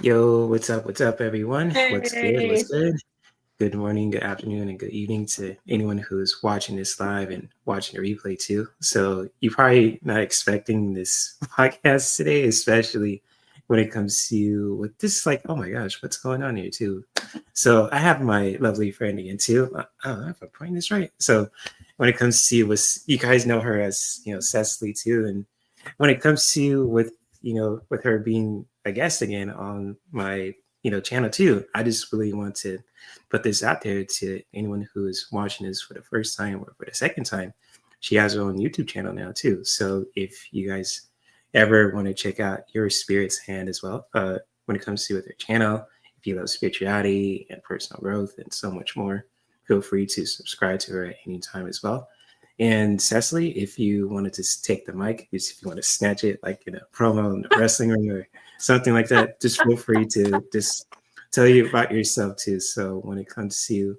Yo, what's up, everyone? What's good? What's Hey. good? Good morning, good afternoon, and good evening to anyone who's watching this live and watching the replay too. So you're probably not expecting this podcast today, especially when it comes to with this, like, oh my gosh, what's going on here too? So I have my lovely friend again too. If I'm pointing this right. So when it comes to was you guys know her as Cecily too, and when it comes to with her being a guest again on my channel too, I just really want to put this out there to anyone who is watching this for the first time or for the second time. She has her own YouTube channel now too. So if you guys ever want to check out Your Spirit's Hand as well, when it comes to with her channel, if you love spirituality and personal growth and so much more, feel free to subscribe to her at any time as well. And Cecily, if you wanted to take the mic, if you want to snatch it like in a promo in the wrestling ring or something like that, just feel free to just tell you about yourself too. So when it comes to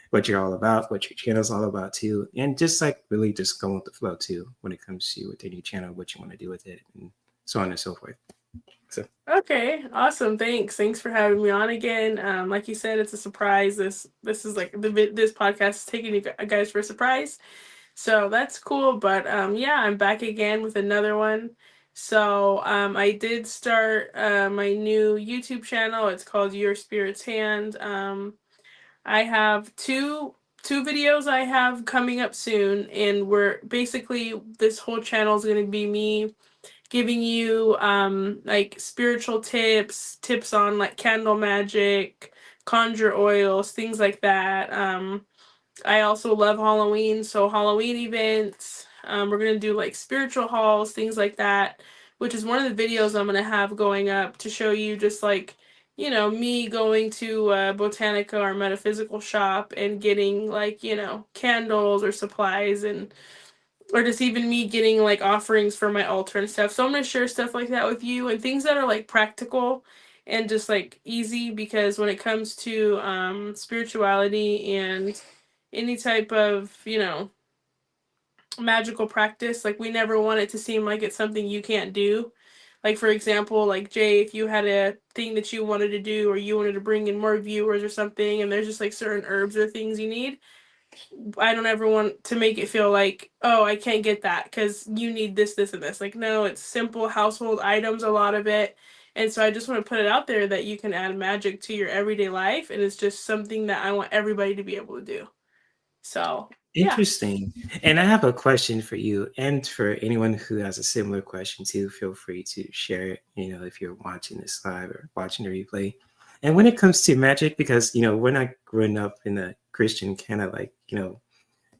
what you're all about, what your channel's all about too, and just like really just go with the flow too when it comes to with your channel, what you want to do with it, and so on and so forth. So Okay, awesome. Thanks for having me on again. Like you said, it's a surprise. This is like this podcast is taking you guys for a surprise. So that's cool. But yeah, I'm back again with another one. So I did start my new YouTube channel. It's called Yourspiritshand. I have two videos I have coming up soon, and we're basically this whole channel is going to be me giving you like spiritual tips on like candle magic, conjure oils, things like that. I also love Halloween, so Halloween events. We're gonna do like spiritual hauls, things like that, which is one of the videos I'm gonna have going up to show you just like me going to Botanica or metaphysical shop and getting like candles or supplies and or just even me getting like offerings for my altar and stuff. So I'm gonna share stuff like that with you and things that are like practical and just like easy because when it comes to spirituality and any type of, magical practice, like we never want it to seem like it's something you can't do. Like for example, like Jay, if you had a thing that you wanted to do or you wanted to bring in more viewers or something and there's just like certain herbs or things you need, I don't ever want to make it feel like, oh, I can't get that because you need this, this, and this. Like, no, it's simple household items, a lot of it. And so I just want to put it out there that you can add magic to your everyday life. And it's just something that I want everybody to be able to do. So, yeah. interesting. And I have a question for you, and for anyone who has a similar question too. Feel free to share it. If you're watching this live or watching the replay. And when it comes to magic, because we're not growing up in a Christian kind of like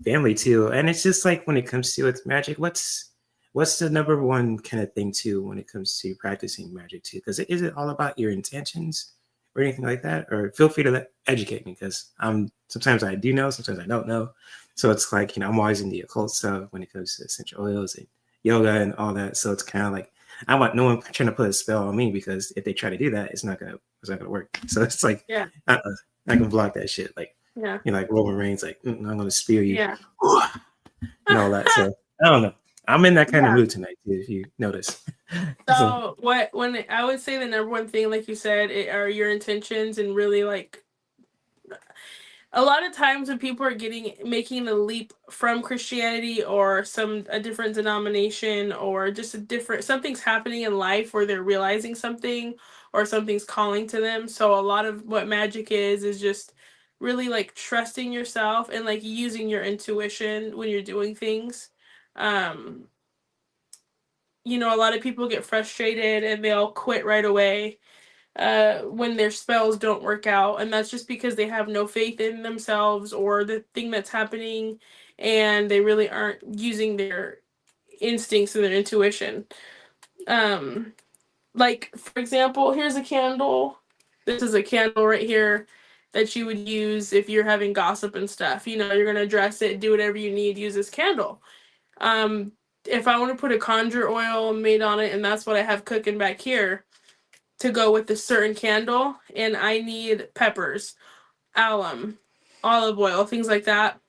family too, and it's just like when it comes to it's magic, what's the number one kind of thing too when it comes to practicing magic too? Because is it all about your intentions or anything like that? Or feel free to educate me because sometimes I do know, sometimes I don't know. So it's like I'm always in the occult stuff when it comes to essential oils and yoga and all that. So it's kind of like I want no one trying to put a spell on me because if they try to do that, it's not gonna work. So it's like Yeah. I can block that shit. Like Yeah. like Roman Reigns, like I'm gonna spear you Yeah. and all that. So I don't know. I'm in that kind of Yeah. mood tonight, too, if you notice. So So when I would say the number one thing, like you said, are your intentions and really like a lot of times when people are making the leap from Christianity or a different denomination or just a different something's happening in life where they're realizing something or something's calling to them. So a lot of what magic is just really like trusting yourself and like using your intuition when you're doing things. Um, a lot of people get frustrated and they'll quit right away when their spells don't work out. And that's just because they have no faith in themselves or the thing that's happening and they really aren't using their instincts and their intuition. Um, like, for example, here's a candle. This is a candle right here that you would use if you're having gossip and stuff. You're going to address it, do whatever you need, use this candle. Um, if I want to put a conjure oil made on it, and that's what I have cooking back here, to go with a certain candle, and I need peppers, alum, olive oil, things like that.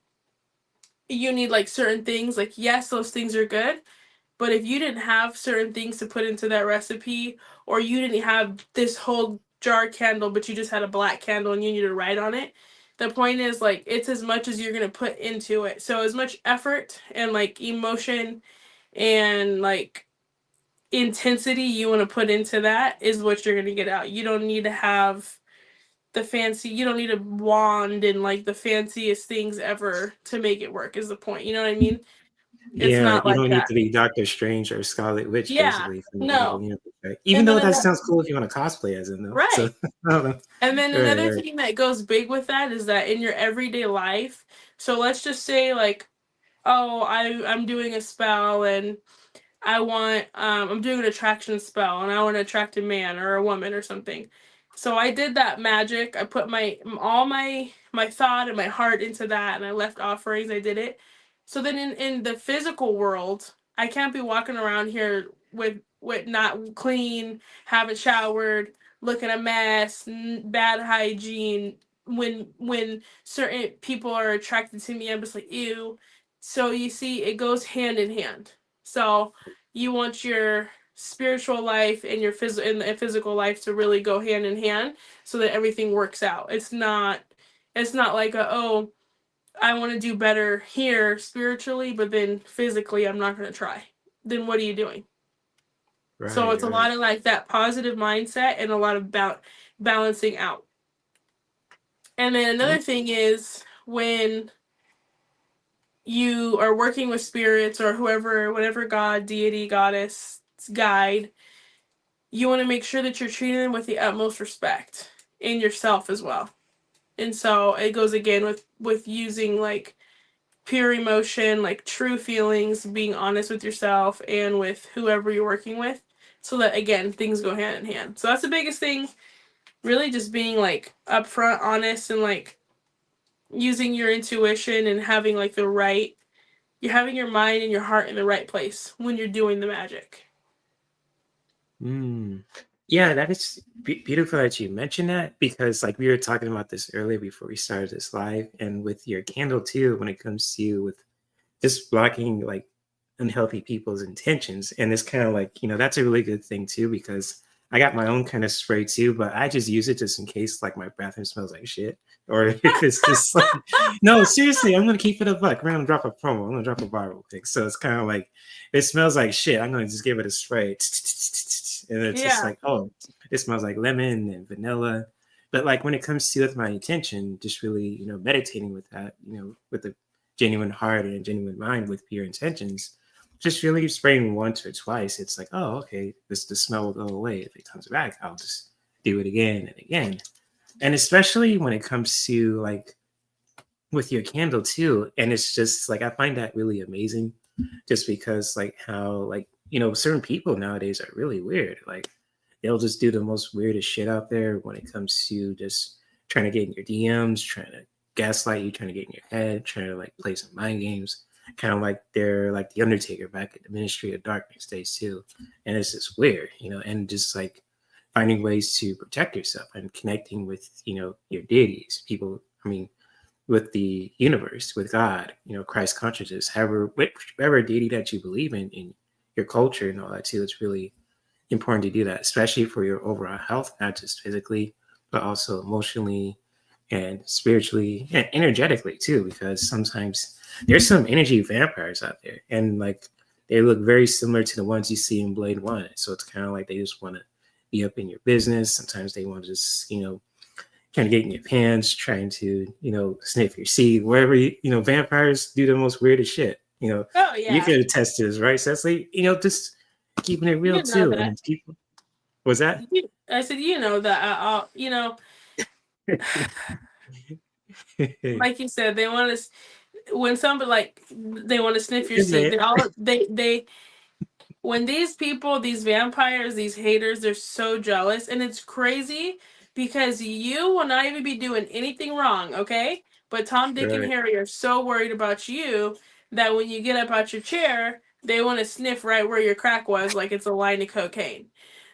You need like certain things. Like, yes, those things are good, but if you didn't have certain things to put into that recipe, or you didn't have this whole jar candle, but you just had a black candle and you need to write on it. The point is, like, it's as much as you're gonna put into it. So as much effort and like emotion and like intensity you want to put into that is what you're gonna get out. You don't need to have the fancy, you don't need a wand and like the fanciest things ever to make it work, is the point. You know what I mean? It's Yeah, not you like don't need that. to be Doctor Strange or Scarlet Witch, Yeah, basically, from the Marvel no. Universe, right? Even And then though that sounds cool if you want to cosplay as him, though. So, right. I don't know. And then Right, another right. thing that goes big with that is that in your everyday life, so let's just say like, oh, I'm doing a spell and I want I'm doing an attraction spell and I want to attract a man or a woman or something. So I did that magic. I put my all my thought and my heart into that and I left offerings. I did it. So then in the physical world, I can't be walking around here with not clean, haven't showered, looking a mess, bad hygiene when certain people are attracted to me. I'm just like, ew. So you see it goes hand in hand. So you want your spiritual life and your physical life to really go hand in hand so that everything works out. It's not like oh, I want to do better here spiritually, but then physically I'm not going to try. Then what are you doing? So Right, it's a right. lot of like that positive mindset and a lot of balancing out. And then Mm, another thing is when you are working with spirits or whoever, whatever god, deity, goddess, guide, you want to make sure that you're treating them with the utmost respect in yourself as well. And so it goes again with using like pure emotion, like true feelings, being honest with yourself and with whoever you're working with, so that again things go hand in hand. So that's the biggest thing, really, just being like upfront, honest, and like using your intuition and having like the right, you're having your mind and your heart in the right place when you're doing the magic. mm. Yeah, that is beautiful that you mentioned that because, like, we were talking about this earlier before we started this live, and with your candle too, when it comes to with just blocking like unhealthy people's intentions. And it's kind of like, that's a really good thing too, because I got my own kind of spray too, but I just use it just in case like my bathroom smells like shit. Or if it's just like, no, seriously, I'm gonna keep it a buck. We're gonna drop a promo. I'm gonna drop a viral pic. So it's kind of like, if it smells like shit, I'm gonna just give it a spray, and it's just Yeah. like, oh, it smells like lemon and vanilla. But like when it comes to with my intention, just really, meditating with that, with a genuine heart and a genuine mind with pure intentions, just really spraying once or twice, it's like, oh, okay, the smell will go away. If it comes back, I'll just do it again and again. And especially when it comes to like with your candle too. And it's just like I find that really amazing just because like how like certain people nowadays are really weird. Like they'll just do the most weirdest shit out there when it comes to just trying to get in your DMs, trying to gaslight you, trying to get in your head, trying to like play some mind games. Kind of like they're like the Undertaker back at the Ministry of Darkness days too. And it's just weird, and just like finding ways to protect yourself and connecting with, your deities, people, I mean, with the universe, with God, Christ consciousness, whatever deity that you believe in your culture and all that too. It's really important to do that, especially for your overall health, not just physically, but also emotionally and spiritually and energetically too, because sometimes there's some energy vampires out there and like they look very similar to the ones you see in Blade One. So it's kind of like they just want to be up in your business. Sometimes they want to just, trying to get in your pants, trying to, sniff your seed, wherever vampires do the most weirdest shit. Oh You yeah. can attest to this, right, Cecily? Just keeping it real You know too. that. And people was that? I said, you know that. Like you said, they want to. When somebody like they want to sniff your Is seed, it? they when these people, these vampires, these haters, they're so jealous, and it's crazy because you will not even be doing anything wrong, okay? But Tom, Dick, and Right. Harry are so worried about you that when you get up out your chair, they want to sniff right where your crack was, like it's a line of cocaine.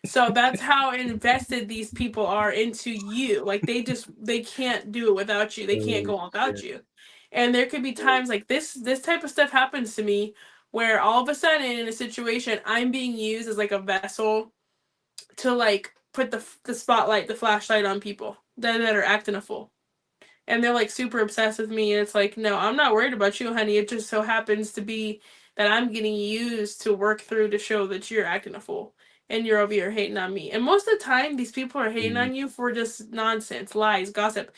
So that's how invested these people are into you. Like they can't do it without you. They can't go on Yeah. without you. And there could be times like this type of stuff happens to me where all of a sudden in a situation I'm being used as like a vessel to like put the spotlight, the flashlight on people that are acting a fool. And they're like super obsessed with me. And it's like, no, I'm not worried about you, honey. It just so happens to be that I'm getting used to work through to show that you're acting a fool and you're over here hating on me. And most of the time, these people are hating Mm, on you for just nonsense, lies, gossip,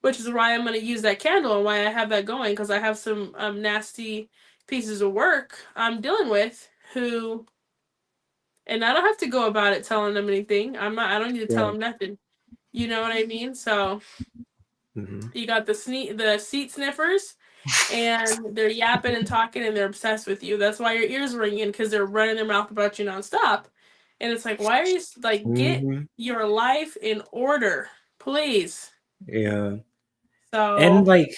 which is why I'm going to use that candle and why I have that going, because I have some nasty pieces of work I'm dealing with who, and I don't have to go about it telling them anything. I don't need to tell right. them nothing. You know what I mean? So Mm-hmm. you got the seat sniffers, and they're yapping and talking, and they're obsessed with you. That's why your ears ringing, because they're running their mouth about you nonstop. And it's like, why are you like, get Mm-hmm. your life in order, please. Yeah. And So like,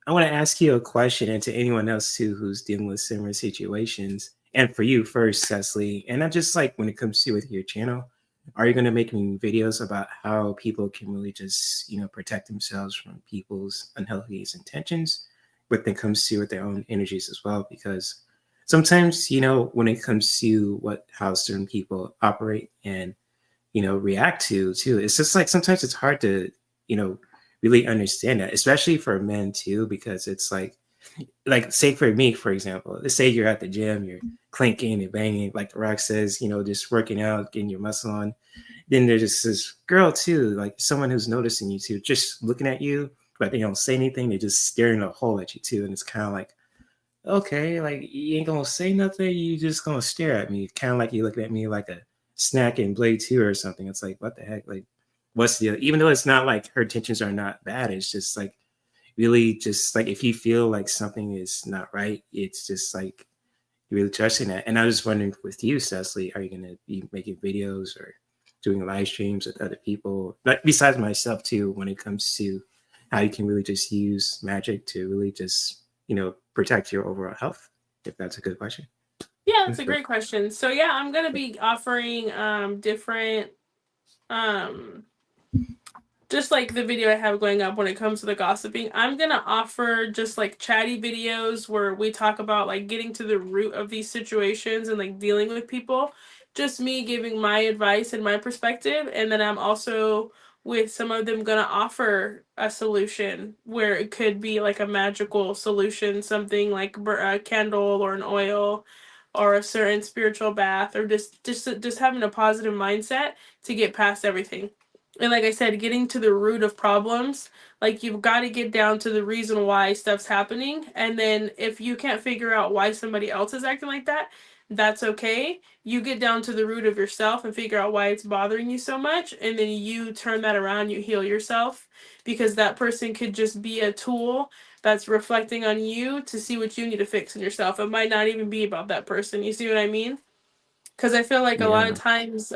I want to ask you a question, and to anyone else too who's dealing with similar situations. And for you first, Cecily, and not just like when it comes to with your channel, are you going to make any videos about how people can really just, protect themselves from people's unhealthy intentions, when it comes to with their own energies as well? Because sometimes, when it comes to how certain people operate and react to too, it's just like sometimes it's hard to, you know, really understand that, especially for men too, because it's like say for me, for example, let's say you're at the gym, you're clinking and banging, like the Rock says, just working out, getting your muscle on. Then there's just this girl too, like someone who's noticing you too, just looking at you, but they don't say anything, they're just staring a hole at you too. And it's kind of like, okay, like you ain't gonna say nothing, you just gonna stare at me, kind of like you looking at me like a snack in Blade 2 or something. It's like, what the heck? Like, what's the, even though it's not like her intentions are not bad, it's just like really just like if you feel like something is not right, it's just like you're really trusting that. And I was wondering with you, Cecily, are you gonna be making videos or doing live streams with other people, like besides myself too, when it comes to how you can really just use magic to really just, protect your overall health? If that's a good question. yeah, that's a great question. So yeah, I'm gonna be offering different um just like the video I have going up when it comes to the gossiping, I'm gonna offer just like chatty videos where we talk about like getting to the root of these situations and like dealing with people. Just me giving my advice and my perspective, and then I'm also with some of them gonna offer a solution where it could be like a magical solution, something like a candle or an oil or a certain spiritual bath, or just having a positive mindset to get past everything. And like I said, getting to the root of problems, like you've got to get down to the reason why stuff's happening. And then if you can't figure out why somebody else is acting like that, that's okay. You get down to the root of yourself and figure out why it's bothering you so much. And then you turn that around, you heal yourself, because that person could just be a tool that's reflecting on you to see what you need to fix in yourself. It might not even be about that person. You see what I mean? Because I feel like a lot of Yeah. times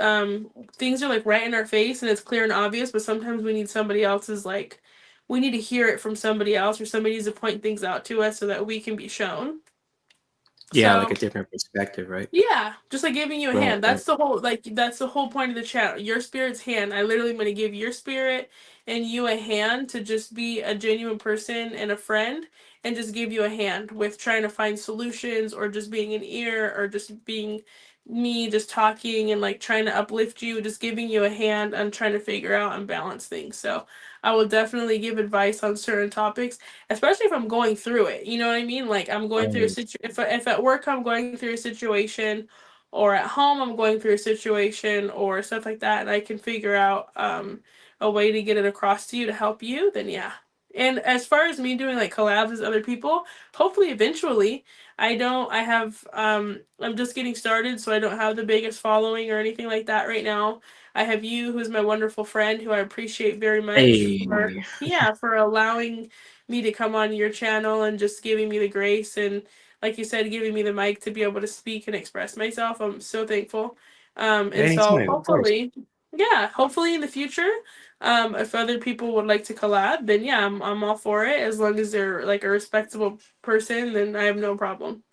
things are like right in our face and it's clear and obvious, but sometimes we need somebody else's, like, we need to hear it from somebody else, or somebody needs to point things out to us so that we can be shown. Yeah, like So a different perspective, right? yeah, just like giving you a Right, hand. right. That's the whole point of the channel. Your spirit's hand. I literally am gonna give your spirit and you a hand to just be a genuine person and a friend, and just give you a hand with trying to find solutions, or just being an ear, or just being me just talking and like trying to uplift you, just giving you a hand on trying to figure out and balance things. So I will definitely give advice on certain topics, especially if I'm going through it. You know what I mean? Like I'm going through a Right. situation. If at work I'm going through a situation, or at home I'm going through a situation, or stuff like that, and I can figure out a way to get it across to you to help you, then yeah. And as far as me doing like collabs with other people, hopefully eventually. I have I'm just getting started, so I don't have the biggest following or anything like that right now. I have you, who's my wonderful friend, who I appreciate very much for, Hey. yeah, for allowing me to come on your channel and just giving me the grace and, like you said, giving me the mic to be able to speak and express myself. I'm so thankful. And so Anytime, of course. hopefully, yeah, hopefully in the future, if other people would like to collab, then yeah, I'm all for it. As long as they're like a respectable person, then I have no problem.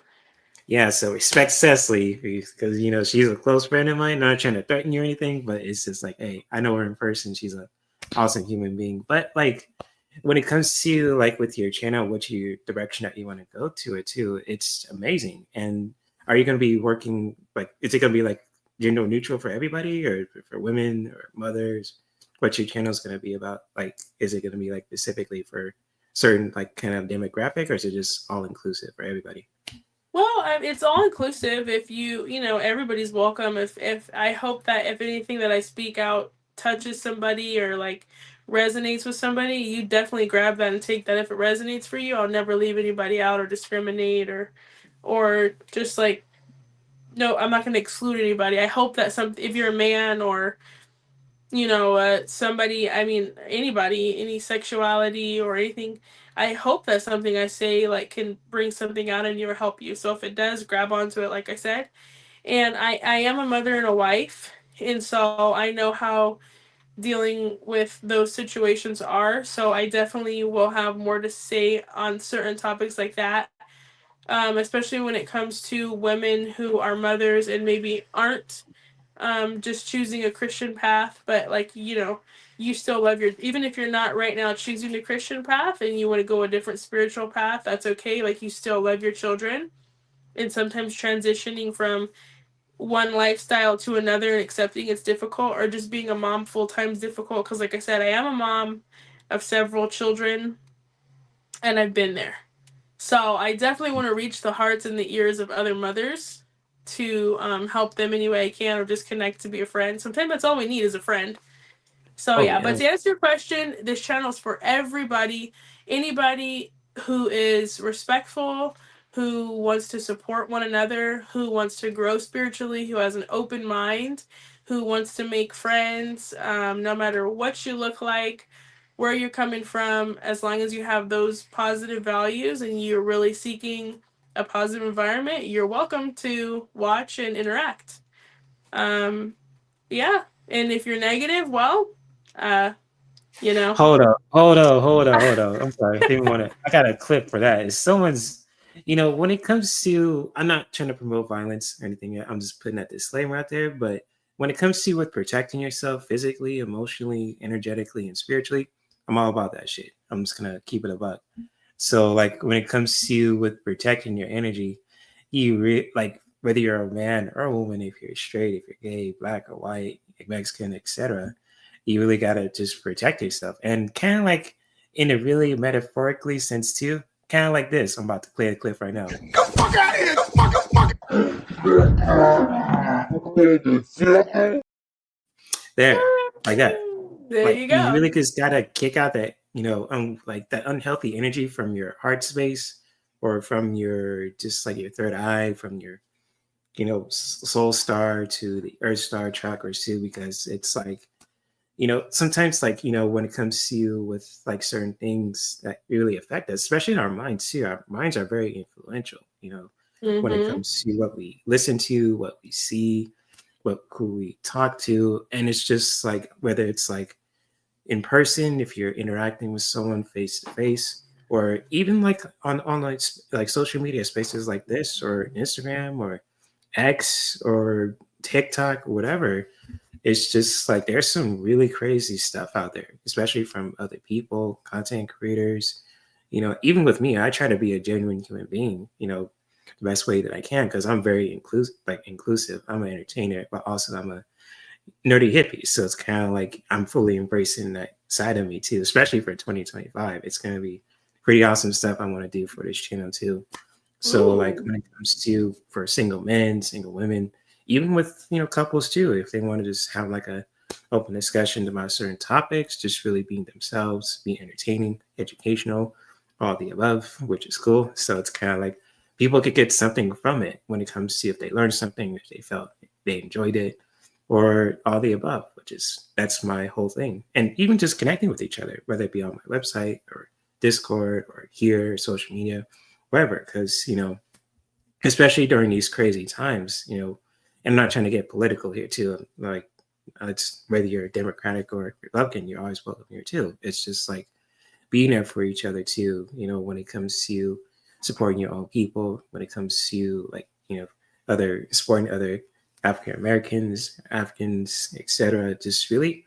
Yeah, so respect Cecily because she's a close friend of mine. Not trying to threaten you or anything, but it's just like, hey, I know her in person. She's a awesome human being. But like when it comes to like with your channel, what your direction that you want to go to it too, it's amazing. And are you going to be working like? Is it going to be like gender neutral for everybody, or for women or mothers? What your channel is going to be about? Like, is it going to be like specifically for certain like kind of demographic, or is it just all inclusive for everybody? Well, it's all inclusive. If you know, everybody's welcome. If I hope that if anything that I speak out touches somebody or like resonates with somebody, you definitely grab that and take that. If it resonates for you, I'll never leave anybody out or discriminate or just like no, I'm not going to exclude anybody. I hope that some if you're a man or you know, somebody, I mean, anybody, any sexuality or anything, I hope that something I say like can bring something out in you or help you. So if it does, grab onto it, like I said. And I am a mother and a wife, and so I know how dealing with those situations are. So I definitely will have more to say on certain topics like that. Especially when it comes to women who are mothers and maybe aren't just choosing a Christian path, but like, you know, you still love your, even if you're not right now choosing the Christian path and you want to go a different spiritual path, that's okay. Like, you still love your children. And sometimes transitioning from one lifestyle to another and accepting it's difficult, or just being a mom full time is difficult. Because, like I said, I am a mom of several children and I've been there. So I definitely want to reach the hearts and the ears of other mothers to help them any way I can, or just connect to be a friend. Sometimes that's all we need is a friend. So Oh yeah, yeah. but to answer your question, this channel is for everybody, anybody who is respectful, who wants to support one another, who wants to grow spiritually, who has an open mind, who wants to make friends, no matter what you look like, where you're coming from, as long as you have those positive values and you're really seeking a positive environment, you're welcome to watch and interact. Um, yeah, and if you're negative, well, uh, you know. Hold on. I'm sorry. I didn't want to. I got a clip for that. If someone's, when it comes to, I'm not trying to promote violence or anything yet. I'm just putting that disclaimer out there. But when it comes to with protecting yourself physically, emotionally, energetically, and spiritually, I'm all about that shit. I'm just gonna keep it a buck. So like when it comes to with protecting your energy, like whether you're a man or a woman, if you're straight, if you're gay, black or white, Mexican, etc., you really gotta just protect yourself. And kind of like in a really metaphorically sense too, kind of like this. I'm about to play the clip right now. Go fuck out of here! Go fuck! There, like that. There Like you you go. really just gotta kick out that like that unhealthy energy from your heart space, or from your just like your third eye, from your soul star to the earth star chakras too, because it's like sometimes like when it comes to you with like certain things that really affect us, especially in our minds too. Our minds are very influential, when it Mm-hmm. comes to what we listen to, what we see, who we talk to. And it's just like whether it's like in person, if you're interacting with someone face to face, or even like on online like social media spaces like this, or Instagram, or X, or TikTok, whatever. It's just like there's some really crazy stuff out there, especially from other people, content creators. Even with me, I try to be a genuine human being, the best way that I can, because I'm very inclusive. I'm an entertainer, but also I'm a nerdy hippie. So it's kind of like I'm fully embracing that side of me too, especially for 2025. It's going to be pretty awesome stuff I want to do for this channel too. So like Ooh. when it comes to for single men, single women, even with couples too, if they want to just have like a open discussion about certain topics, just really being themselves, be entertaining, educational, all the above, which is cool. So it's kind of like people could get something from it when it comes to if they learned something, if they felt they enjoyed it, or all the above, which is that's my whole thing. And even just connecting with each other, whether it be on my website or Discord or here, social media, wherever, because especially during these crazy times, and I'm not trying to get political here too. Like it's whether you're Democratic or Republican, you're always welcome here too. It's just like being there for each other too. When it comes to supporting your own people, when it comes to like other supporting other African Americans, Africans, etc. Just really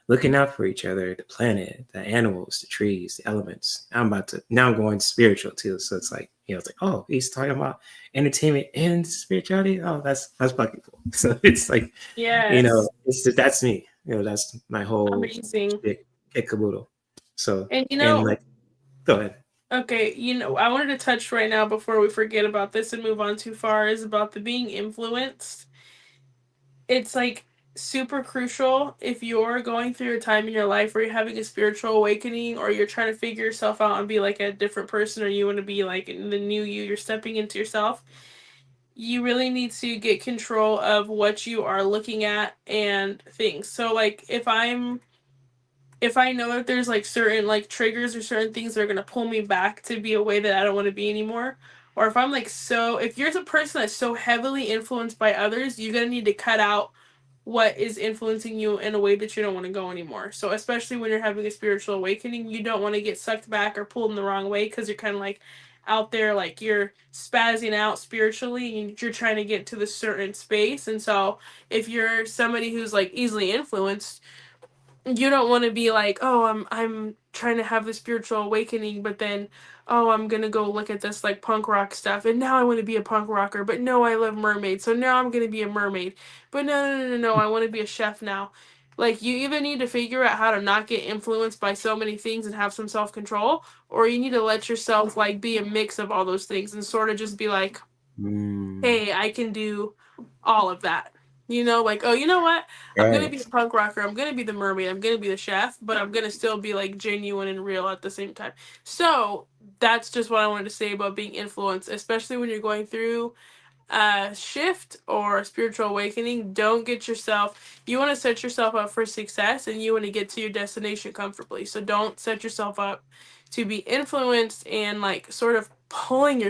looking out for each other, the planet, the animals, the trees, the elements. I'm going spiritual too. So it's like, It's like, oh, he's talking about entertainment and spirituality. Oh, that's fucking cool. So it's like, Yes. that's me. That's my whole Amazing. shit, kit caboodle. So, And and like, go ahead. okay, I wanted to touch right now before we forget about this and move on too far is about the being influenced. It's like super crucial if you're going through a time in your life where you're having a spiritual awakening or you're trying to figure yourself out and be like a different person, or you want to be like the new you're stepping into yourself. You really need to get control of what you are looking at and things. So like if I know that there's like certain like triggers or certain things that are gonna pull me back to be a way that I don't want to be anymore, or if I'm like if you're a person that's so heavily influenced by others, you're gonna need to cut out what is influencing you in a way that you don't want to go anymore. So especially when you're having a spiritual awakening, you don't want to get sucked back or pulled in the wrong way because you're kind of like out there like you're spazzing out spiritually and you're trying to get to this certain space. And so if you're somebody who's like easily influenced, you don't want to be like, oh, I'm trying to have the spiritual awakening, but then, oh, I'm gonna go look at this like punk rock stuff, and now I want to be a punk rocker, but no, I love mermaids, so now I'm gonna be a mermaid, but no, I want to be a chef now. Like you either need to figure out how to not get influenced by so many things and have some self control, or you need to let yourself like be a mix of all those things and sort of just be like, Mm, hey, I can do all of that. Like, oh, you know what? I'm gonna right. be a punk rocker. I'm gonna be the mermaid. I'm gonna be the chef, but I'm gonna still be like genuine and real at the same time. So that's just what I wanted to say about being influenced, especially when you're going through a shift or a spiritual awakening. Don't get yourself, you want to set yourself up for success and you want to get to your destination comfortably. So don't set yourself up to be influenced and like sort of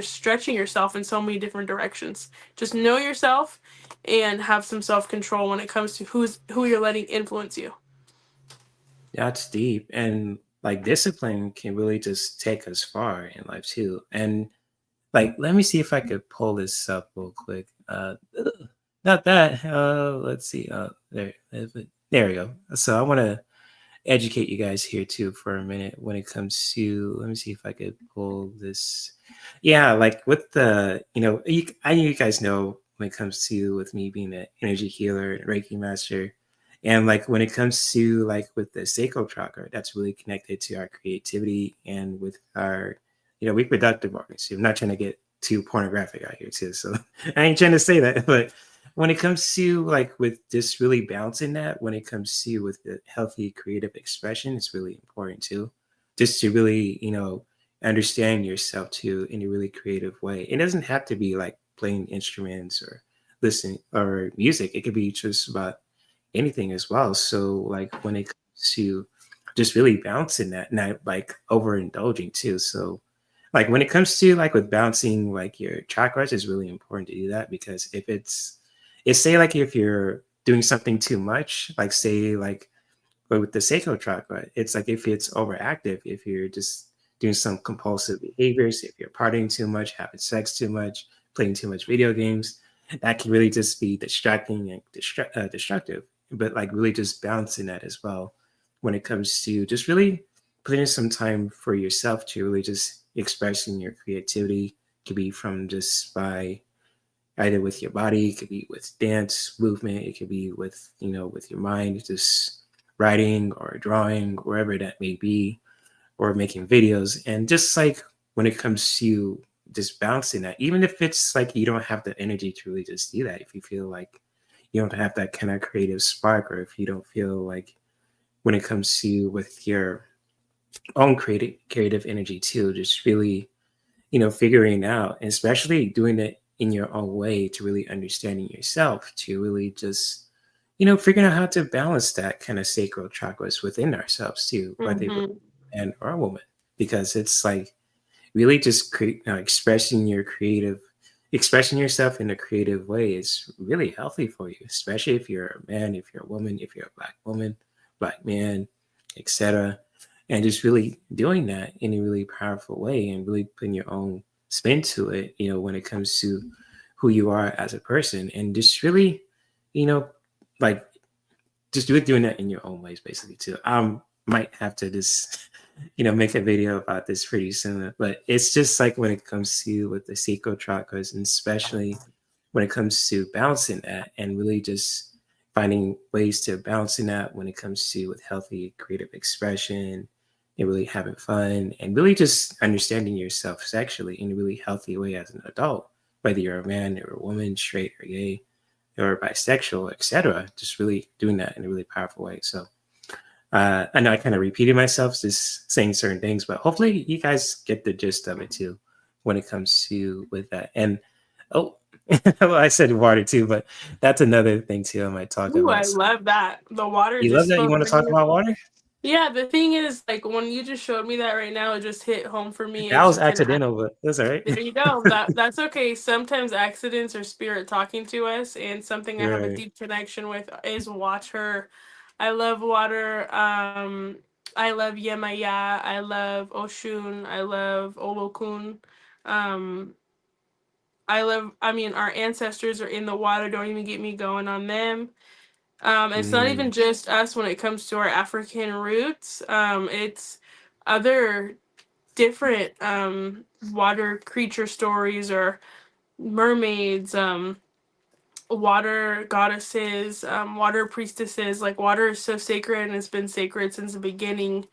stretching yourself in so many different directions. Just know yourself and have some self-control when it comes to who you're letting influence you. That's deep. And like discipline can really just take us far in life too. And like, let me see if I could pull this up real quick. Not that. Let's see. There we go. So I want to educate you guys here too for a minute when it comes to. Let me see if I could pull this. Yeah, like with the, I know you guys know when it comes to with me being an energy healer and Reiki master, and like when it comes to like with the sacral chakra, that's really connected to our creativity and with our, reproductive organs. I'm not trying to get too pornographic out here too, so I ain't trying to say that, but when it comes to like with just really balancing that, when it comes to with the healthy creative expression, it's really important too, just to really understand yourself too in a really creative way. It doesn't have to be like playing instruments or listening or music. It could be just about anything as well. So like when it comes to just really balancing that, not like overindulging too. So like when it comes to like with balancing like your chakras, it's really important to do that, because if it's say like if you're doing something too much, like say like but with the sacral chakra, it's like if it's overactive, if you're just doing some compulsive behaviors, if you're partying too much, having sex too much, playing too much video games, that can really just be distracting and destructive. But like really just balancing that as well when it comes to just really putting some time for yourself to really just expressing your creativity. It could be from just by either with your body, it could be with dance, movement, it could be with, with your mind, just writing or drawing, wherever that may be, or making videos. And just like when it comes to just balancing that, even if it's like you don't have the energy to really just do that, if you feel like you don't have that kind of creative spark, or if you don't feel like when it comes to with your own creative energy too, just really figuring out, and especially doing it in your own way to really understanding yourself, to really just, figuring out how to balance that kind of sacral chakras within ourselves too, whether we're Mm-hmm. man or a woman, because it's like really just expressing yourself in a creative way is really healthy for you, especially if you're a man, if you're a woman, if you're a black woman, black man, etc. And just really doing that in a really powerful way and really putting your own spin to it, when it comes to who you are as a person, and just really, you know, like just doing that in your own ways, basically too. Might have to just make a video about this pretty soon. But it's just like when it comes to with the sacral chakras, and especially when it comes to balancing that and really just finding ways to balancing that when it comes to with healthy creative expression and really having fun and really just understanding yourself sexually in a really healthy way as an adult, whether you're a man or a woman, straight or gay or bisexual, etc. Just really doing that in a really powerful way. So I know I kind of repeated myself just saying certain things, but hopefully you guys get the gist of it too when it comes to with that. And oh, well, I said water too, but that's another thing too I might talk Ooh, I about. So love that. The water you love just that? You spoke want to to me. talk about water? Yeah, the thing is, like, when you just showed me that right now, it just hit home for me. That It's was just accidental, but that's all right. there you go. That's okay. Sometimes accidents are spirit talking to us, and something I have a Right. deep connection with is water. I love water. I love Yemaya. I love Oshun. I love Olokun. Um, I mean, our ancestors are in the water. Don't even get me going on them. It's not even Mm, just us when it comes to our African roots. It's other different water creature stories or mermaids, water goddesses, water priestesses. Like, water is so sacred and it's been sacred since the beginning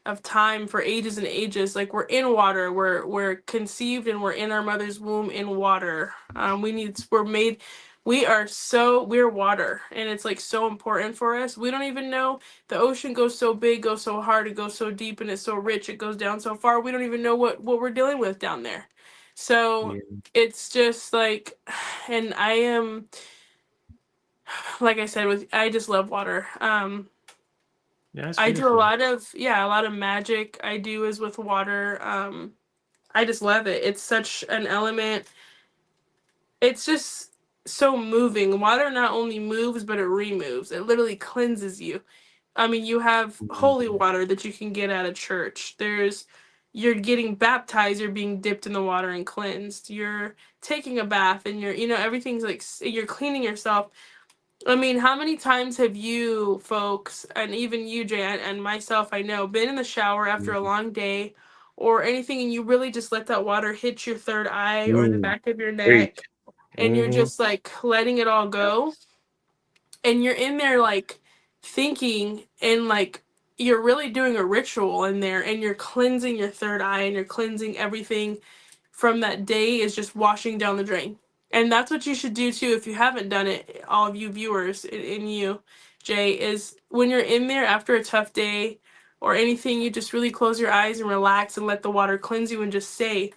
of time for ages and ages. Like, we're in water, we're conceived and we're in our mother's womb in water. We're made, we're water, and it's like so important for us. We don't even know the ocean goes so big, goes so hard, it goes so deep, and it's so rich, it goes down so far. We don't even know what we're dealing with down there. So yeah. it's just like, and I am, like I said, with I just love water. Yeah, that's I do a beautiful. lot of, yeah, a lot of magic I do is with water. I just love it. It's such an element. It's just so moving. Water not only moves, but it removes. It literally cleanses you. I mean, you have holy Mm, water that you can get at a church. You're getting baptized, you're being dipped in the water and cleansed. You're taking a bath and everything's like you're cleaning yourself. I mean, how many times have you folks, and even you, Jay, and myself, I know, been in the shower after a mm, long day or anything, and you really just let that water hit your third eye or the mm. back of your Preach. neck, and you're Mm-hmm. just like letting it all go? And you're in there like thinking, and like you're really doing a ritual in there, and you're cleansing your third eye, and you're cleansing everything from that day is just washing down the drain. And that's what you should do too if you haven't done it, all of you viewers, in you, Jay, is when you're in there after a tough day or anything, you just really close your eyes and relax and let the water cleanse you, and just say,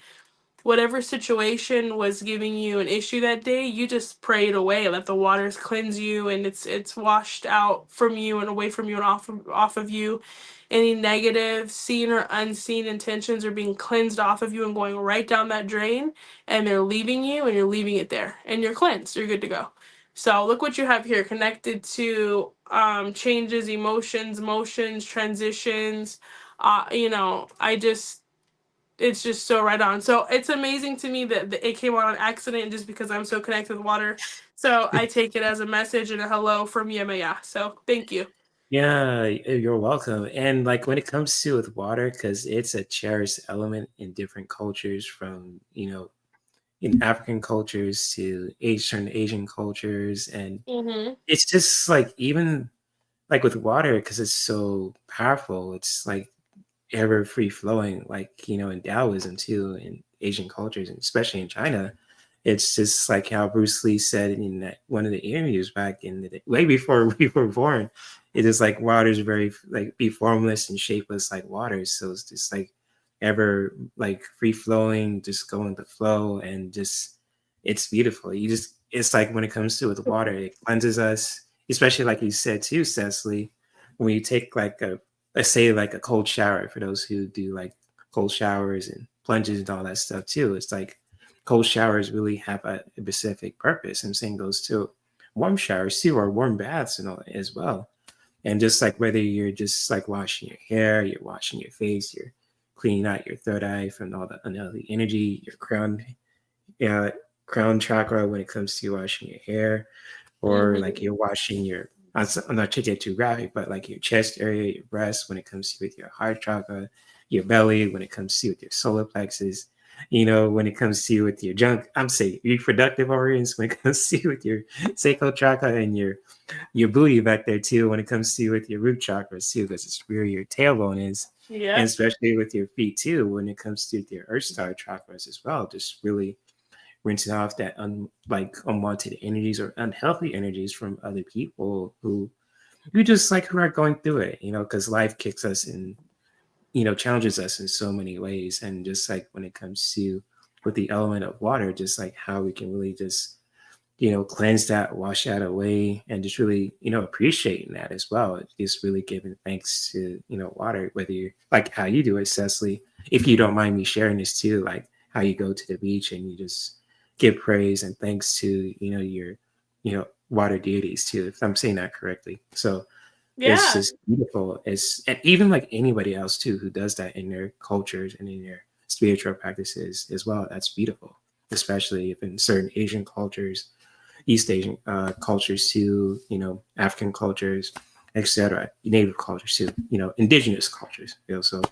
whatever situation was giving you an issue that day, you just pray it away. Let the waters cleanse you, and it's washed out from you and away from you and off of you. Any negative, seen or unseen intentions are being cleansed off of you and going right down that drain, and they're leaving you, and you're leaving it there, and you're cleansed. You're good to go. So look what you have here, connected to changes, emotions, motions, transitions. I just it's just so right on. So it's amazing to me that it came on accident just because I'm so connected with water. So I take it as a message and a hello from Yemaya. So thank you. Yeah, you're welcome. And like when it comes to with water, because it's a cherished element in different cultures, from in African cultures to Asian cultures, and Mm-hmm. it's just like even like with water, because it's so powerful. It's like ever free flowing, like in Taoism too, in Asian cultures, and especially in China. It's just like how Bruce Lee said in that one of the interviews back in the day, way before we were born. It is like water is very like be formless and shapeless like water. So it's just like ever like free flowing, just going with the flow, and just it's beautiful. It's like when it comes to with water, it cleanses us, especially like you said too, Cecily, when you take like a let's say like a cold shower for those who do like cold showers and plunges and all that stuff too. It's like cold showers really have a specific purpose. And same goes to warm showers too, or warm baths and all that as well. And just like whether you're just like washing your hair, you're washing your face, you're cleaning out your third eye from all the unhealthy energy, your uh, crown chakra when it comes to washing your hair, or like Mm-hmm. you're washing your I'm not to get too graphic, but like your chest area, your breast when it comes to with your heart chakra, your belly, when it comes to with your solar plexus, when it comes to with your junk, I'm saying reproductive organs, when it comes to with your sacral chakra and your booty back there too, when it comes to with your root chakras too, because it's where your tailbone is, and Yeah. especially with your feet too, when it comes to your earth star chakras as well, just really rinsing off that like unwanted energies or unhealthy energies from other people who just like who are going through it, because life kicks us and challenges us in so many ways, and just like when it comes to with the element of water, just like how we can really just cleanse that, wash that away, and just really, appreciating that as well. Just really giving thanks to, water, whether you're like how you do it, Cecily, if you don't mind me sharing this too, like how you go to the beach and you just give praise and thanks to, your, water deities too, if I'm saying that correctly. So it's Yeah. just beautiful. And even like anybody else too, who does that in their cultures and in their spiritual practices as well. That's beautiful, especially if in certain Asian cultures, East Asian cultures too, African cultures, etc., native cultures too, indigenous cultures. So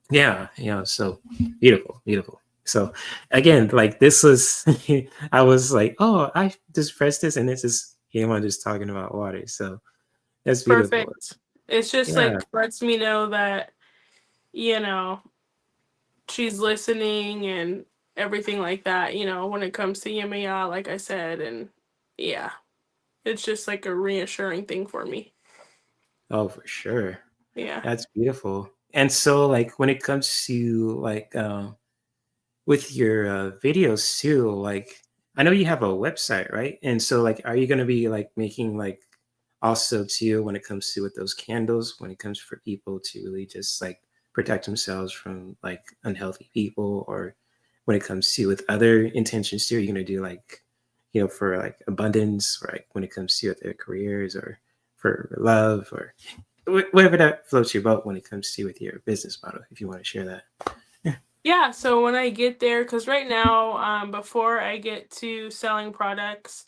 yeah, so beautiful, beautiful. So again, like this was, I was like, oh, I just pressed this, and it just came on just talking about water. So that's beautiful. Perfect. It's just Yeah, like lets me know that, you know, she's listening and everything like that, when it comes to Yemaya, like I said, and yeah. It's just like a reassuring thing for me. oh for sure. Yeah. That's beautiful. And so, like, when it comes to like with your videos too, like I know you have a website, right? And so like are you going to be like making like also too when it comes to with those candles, when it comes for people to really just like protect themselves from like unhealthy people, or when it comes to with other intentions too, you're going to do like for like abundance, or like when it comes to their careers, or for love, or whatever that floats your boat when it comes to with your business model, if you want to share that. Yeah, so when I get there, because right now, before I get to selling products,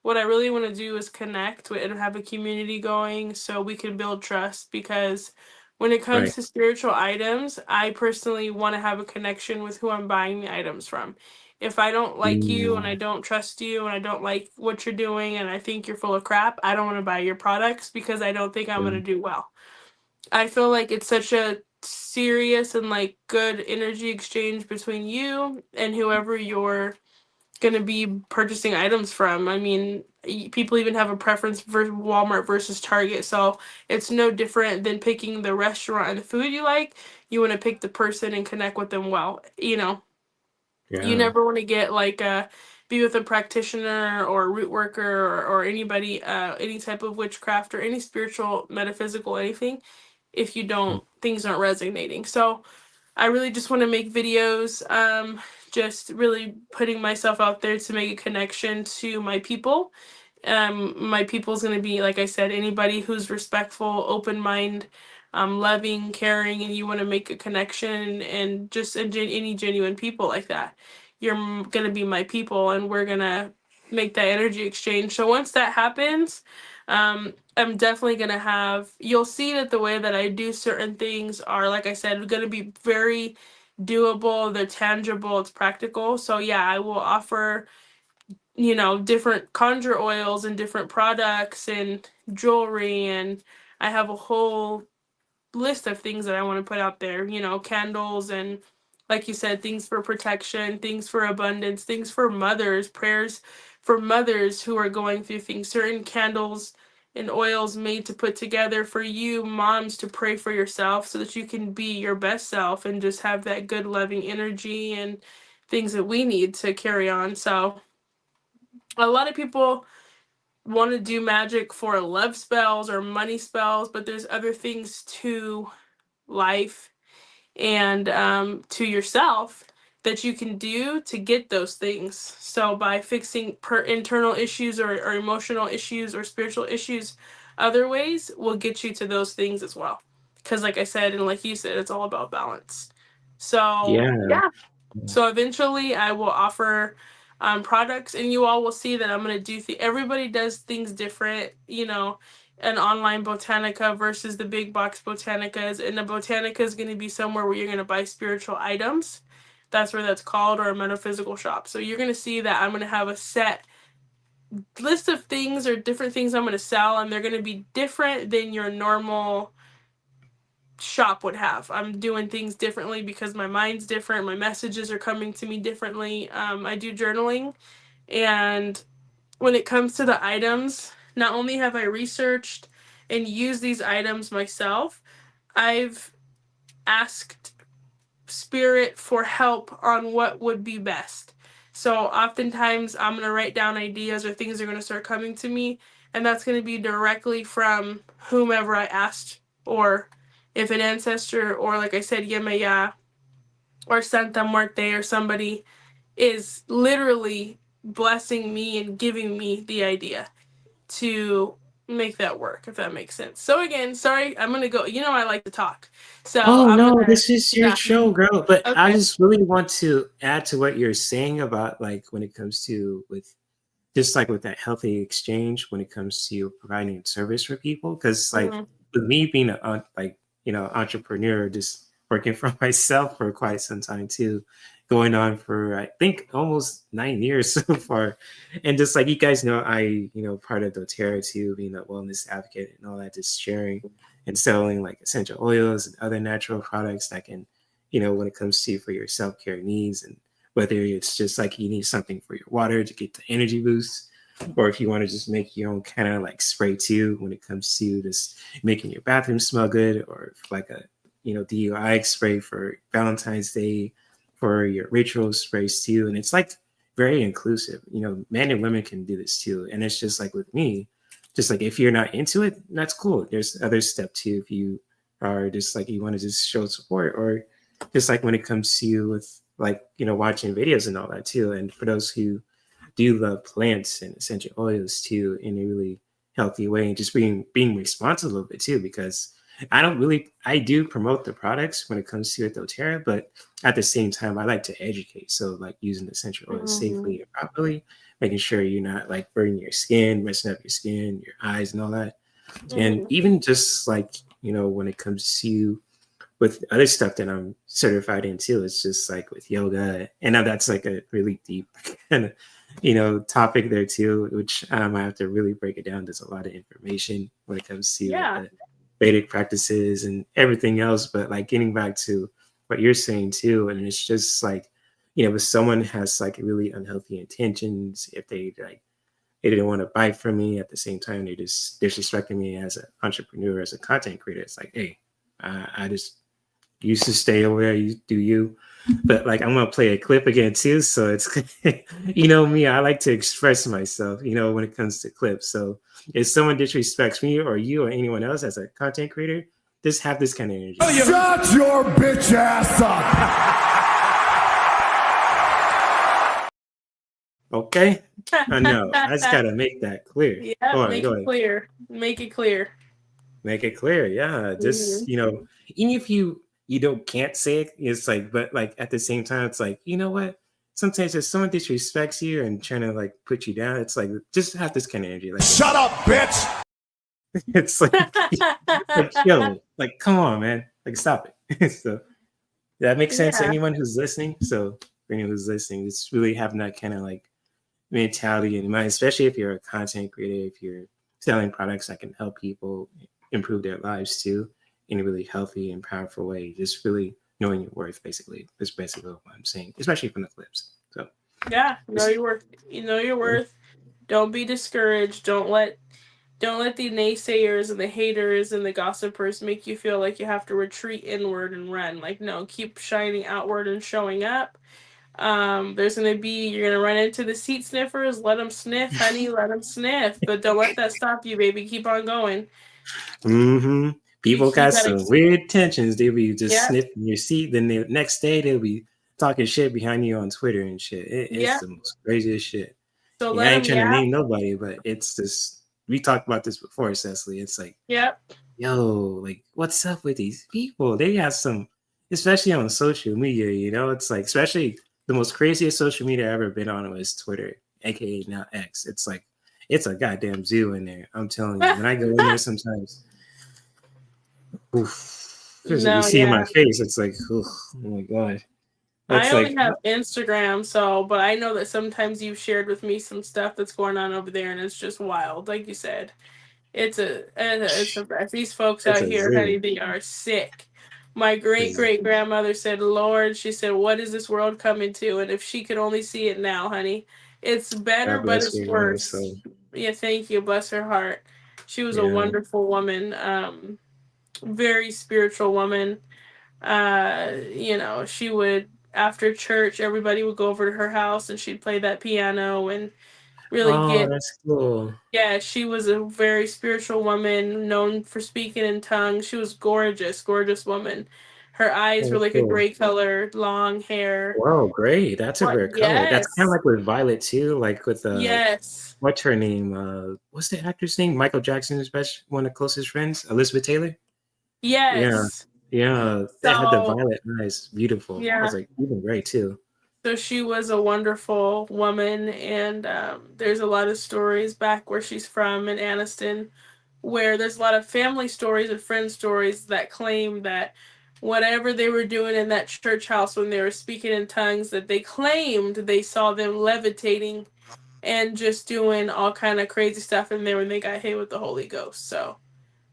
what I really want to do is connect with and have a community going so we can build trust. Because when it comes Right. to spiritual items, I personally want to have a connection with who I'm buying the items from. If I don't like you and I Mm, don't trust you and I don't like what you're doing and I think you're full of crap, I don't want to buy your products because I don't think I'm going to mm, do well. I feel like it's such a serious and like good energy exchange between you and whoever you're going to be purchasing items from. I mean, people even have a preference for Walmart versus Target, so it's no different than picking the restaurant and the food you like. You want to pick the person and connect with them well. You yeah. never want to get like be with a practitioner or a root worker or anybody any type of witchcraft or any spiritual metaphysical anything if you Mm, don't things aren't resonating. So I really just want to make videos, just really putting myself out there to make a connection to my people. My people's going to be, like I said, anybody who's respectful, open mind, loving, caring, and you want to make a connection and just any genuine people like that. You're going to be my people, and we're going to make that energy exchange. So once that happens, I'm definitely going to have, you'll see that the way that I do certain things are, like I said, going to be very doable, they're tangible, it's practical. So yeah, I will offer different conjure oils and different products and jewelry, and I have a whole list of things that I want to put out there, candles and like you said, things for protection, things for abundance, things for mothers, prayers for mothers who are going through things, certain candles and oils made to put together for you moms to pray for yourself so that you can be your best self and just have that good loving energy and things that we need to carry on. So a lot of people want to do magic for love spells or money spells, but there's other things to life and to yourself that you can do to get those things. So by fixing internal issues or emotional issues or spiritual issues, other ways will get you to those things as well. Because like I said, and like you said, it's all about balance. So yeah. yeah, so eventually, I will offer products, and you all will see that I'm gonna do. Everybody does things different. an online botanica versus the big box botanicas. And the botanica is going to be somewhere where you're going to buy spiritual items. That's where that's called, or a metaphysical shop. So you're going to see that I'm going to have a set list of things or different things I'm going to sell, and they're going to be different than your normal shop would have. I'm doing things differently because my mind's different. My messages are coming to me differently. I do journaling, and when it comes to the items, not only have I researched and used these items myself, I've asked spirit for help on what would be best. So oftentimes I'm going to write down ideas or things are going to start coming to me, and that's going to be directly from whomever I asked, or if an ancestor, or like I said, Yemaya or Santa Muerte, or somebody is literally blessing me and giving me the idea to make that work, if that makes sense. So again, sorry, I'm gonna go. You know I like to talk, so Oh I'm no, gonna. this is your Yeah. show, girl. But I Okay. just really want to add to what you're saying about like when it comes to with just like with that healthy exchange when it comes to providing service for people. Because like Mm-hmm. with me being a like entrepreneur, just working for myself for quite some time too, going on for I think almost 9 years so far, and just like you guys know, I part of doTERRA too, being a wellness advocate and all that, just sharing and selling like essential oils and other natural products that can, when it comes to for your self-care needs, and whether it's just like you need something for your water to get the energy boost, or if you want to just make your own kind of like spray too when it comes to just making your bathroom smell good, or like a DUI spray for Valentine's Day, for your ritual sprays too. And it's like very inclusive. Men and women can do this too. And it's just like with me, just like if you're not into it, that's cool. There's other step too if you are just like you want to just show support, or just like when it comes to you with like watching videos and all that too. And for those who do love plants and essential oils too in a really healthy way, and just being responsible a little bit too, because I do promote the products when it comes to doTERRA, but at the same time I like to educate. So like using the essential oils Mm-hmm. safely and properly, making sure you're not like burning your skin, messing up your skin, your eyes and all that. And Mm-hmm. even just like when it comes to with other stuff that I'm certified in too, it's just like with yoga, and now that's like a really deep kind of topic there too, which I have to really break it down. There's a lot of information when it comes to like Yeah. the Vedic practices and everything else, but like getting back to what you're saying too, and it's just like if someone has like really unhealthy intentions, if they didn't want to buy from me, at the same time they're just disrespecting me as an entrepreneur, as a content creator, it's like, hey, I just used to stay away. You do you, but like I'm gonna play a clip again too. So it's me. I like to express myself. When it comes to clips. So if someone disrespects me or you or anyone else as a content creator, just have this kind of energy. Shut your bitch ass up. Okay. I know. I just gotta make that clear. Yeah, Go on, make go it ahead. clear. Make it clear. Make it clear. Yeah. Just even if you can't say it, it's like, but like at the same time, it's like, you know what? Sometimes if someone disrespects you and trying to like put you down, it's like just have this kind of energy. Like, shut up, bitch. It's like yo, like come on, man. Like stop it. So that makes sense to Yeah. anyone who's listening. So for anyone who's listening, it's really having that kind of like mentality in mind, especially if you're a content creator, if you're selling products that can help people improve their lives too in a really healthy and powerful way. Just really knowing your worth, basically. That's basically what I'm saying, especially from the clips. So Yeah, know your worth. You know your worth. Don't be discouraged. Don't let the naysayers and the haters and the gossipers make you feel like you have to retreat inward and run. Like, no, keep shining outward and showing up. You're gonna run into the seat sniffers. Let them sniff, honey. Let them sniff. But don't let that stop you, baby. Keep on going. People You got gotta. some weird tensions. They'll be just Yeah. sniffing your seat. Then the next day they'll be talking shit behind you on Twitter and shit. It's Yeah. the most craziest shit. So Yeah, let I ain't them trying to yap. name nobody, but it's just we talked about this before, Cecily. It's like, Yep. yo, like what's up with these people? They have some, especially on social media. It's like, especially the most craziest social media I've ever been on was Twitter, aka now X. It's like it's a goddamn zoo in there. I'm telling you. When I go in there sometimes, oof, you No, see in yeah. my face, it's like, oh my god. I It's only like, have Instagram, so but I know that sometimes you've shared with me some stuff that's going on over there, and it's just wild. Like you said, it's a these folks it's out a here, honey, zoo. they are sick. My great great grandmother said, "Lord," she said, "what is this world coming to?" And if she could only see it now, honey, it's better, God but bless it's your grandma. worse. So Yeah, thank you. Bless her heart. She was a yeah. wonderful woman. Very spiritual woman. She would after church, everybody would go over to her house and she'd play that piano and really Oh, get that's cool. yeah, she was a very spiritual woman known for speaking in tongues. She was gorgeous, gorgeous woman. Her eyes were Oh, like a cool. gray color, long hair. Wow, great. That's a What? rare color. That's kind of Yes. like with Violet too, like with Yes. what's her name? What's the actor's name? Michael Jackson's best one of the closest friends, Elizabeth Taylor. Yeah, Yes. yeah. That had the So, violet eyes. Beautiful. I was yeah. like, even gray too. So she was a wonderful woman, and there's a lot of stories back where she's from in Anniston, where there's a lot of family stories and friend stories that claim that whatever they were doing in that church house when they were speaking in tongues, that they claimed they saw them levitating and just doing all kind of crazy stuff in there when they got hit with the Holy Ghost. So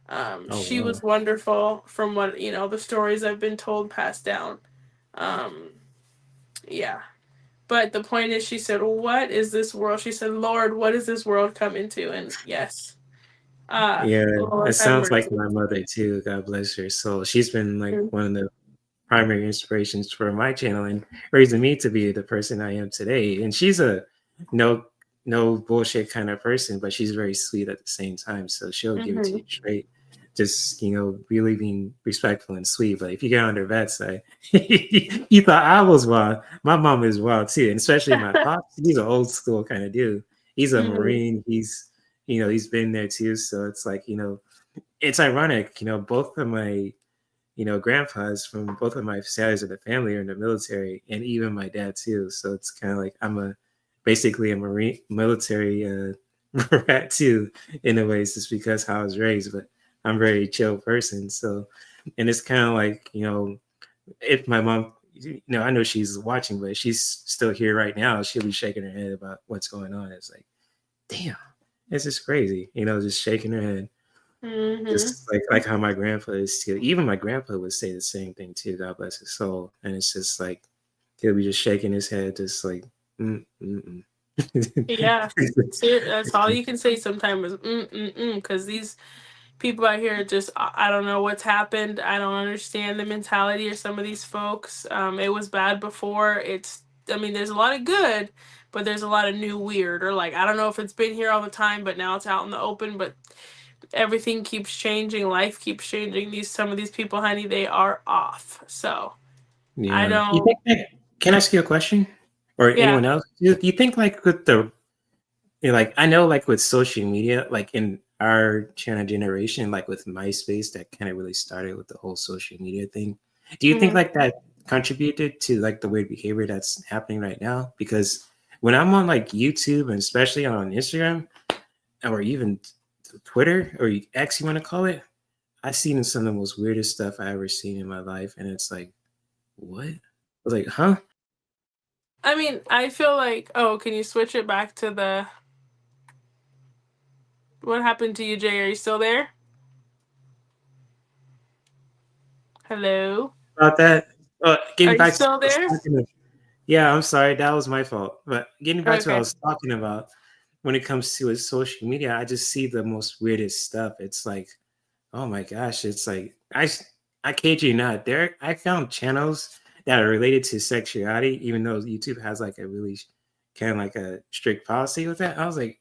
Oh she wow. was wonderful from what the stories I've been told passed down. Um, yeah. But the point is, she said, "What is this world?" She said, "Lord, what is this world coming to?" And yes, Yeah, it Lord have sounds like mercy. my mother too. God bless her soul. She's been like one of the primary inspirations for my channel and raising me to be the person I am today. And she's a no no bullshit kind of person, but she's very sweet at the same time. So she'll give it to Mm-hmm. you straight. Just really being respectful and sweet. But if you get on their bad side, you thought I was wild. My mom is wild too, and especially my pops. He's an old school kind of dude. He's a Mm-hmm. Marine. He's been there too. So it's like it's ironic. Both of my grandpas from both of my sides of the family are in the military, and even my dad too. So it's kind of like basically a Marine military rat too, in a way, just because how I was raised. But I'm a very chill person, so and it's kind of like if my mom, I know she's watching, but she's still here right now. She'll be shaking her head about what's going on. It's like, damn, this is crazy. Just shaking her head. Mm-hmm. Just like how my grandpa is too. Even my grandpa would say the same thing too. God bless his soul. And it's just like he'll be just shaking his head, just like, Yeah, that's all you can say sometimes is because these people out here just I don't know what's happened. I don't understand the mentality of some of these folks. It was bad before. I mean, there's a lot of good, but there's a lot of new weird or like I don't know if it's been here all the time, but now it's out in the open. But everything keeps changing, life keeps changing. Some of these people, honey, they are off. So I Yeah. You don't. think can I ask you a question? Or Yeah. anyone else? You think like with like I know like with social media, like in our kind of generation, like with MySpace, that kind of really started with the whole social media thing. Do you think Hmm. like that contributed to like the weird behavior that's happening right now? Because when I'm on like YouTube and especially on Instagram or even Twitter or X, you want to call it, I've seen some of the most weirdest stuff I ever seen in my life, and it's like, what? I was like, huh? I mean, I feel like. Oh, can you switch it back to the? What happened to you, Jay? Are you still there? Hello. About that? Are Getting you back to still what I was there? talking about. Yeah, I'm sorry, that was my fault. But getting back to what I Okay. was talking about, when it comes to his social media, I just see the most weirdest stuff. It's like, oh my gosh, it's like I kid you not. I found channels that are related to sexuality, even though YouTube has like a really kind of like a strict policy with that. I was like,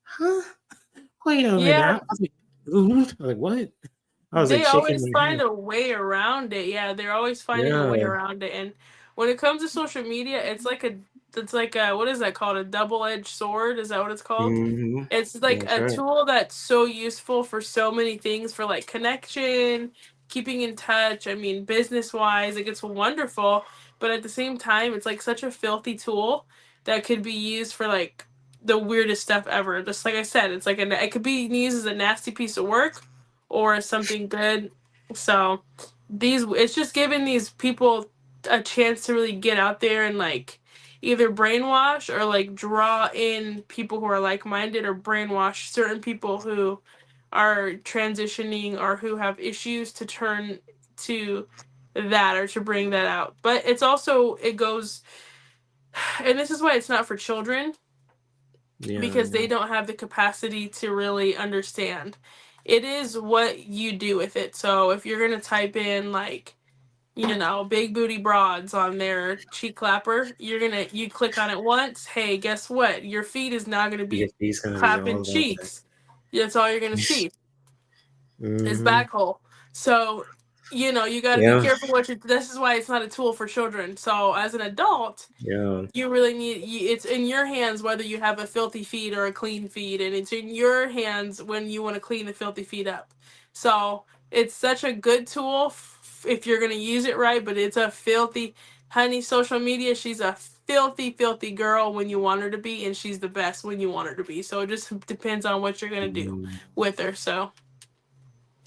huh? Wait a minute. Yeah, I was like, "Ooh," I was like, what? I was like they shaking always my find head. a way around it. Yeah, they're always finding a way Yeah. around it. And when it comes to social media, it's like a what is that called? A double-edged sword? Is that what it's called? Hmm. It's like That's a right. tool that's so useful for so many things for like connection, keeping in touch. I mean, business-wise, like it's wonderful, but at the same time, it's like such a filthy tool that could be used for like the weirdest stuff ever. Just like I said, it's like it could be used as a nasty piece of work or something good. So it's just giving these people a chance to really get out there and like either brainwash or like draw in people who are like-minded, or brainwash certain people who are transitioning or who have issues to turn to that or to bring that out. But it's also, it goes, and this is why it's not for children, because they don't have the capacity to really understand. It is what you do with it. So if you're going to type in like, you know, big booty broads on their cheek clapper, you click on it once. Hey, guess what? Your feed is now going to Your be feet's gonna be all clapping about that. cheeks. That's all you're going to see is Mm-hmm. back hole. So, you know, you got to be Yeah, careful what you, this is why it's not a tool for children. So as an adult, yeah. you really it's in your hands whether you have a filthy feed or a clean feed, and it's in your hands when you want to clean the filthy feed up. So it's such a good tool if you're going to use it right, but it's a filthy, honey, social media, she's a filthy girl when you want her to be, and she's the best when you want her to be. So it just depends on what you're going to do Mm. with her. So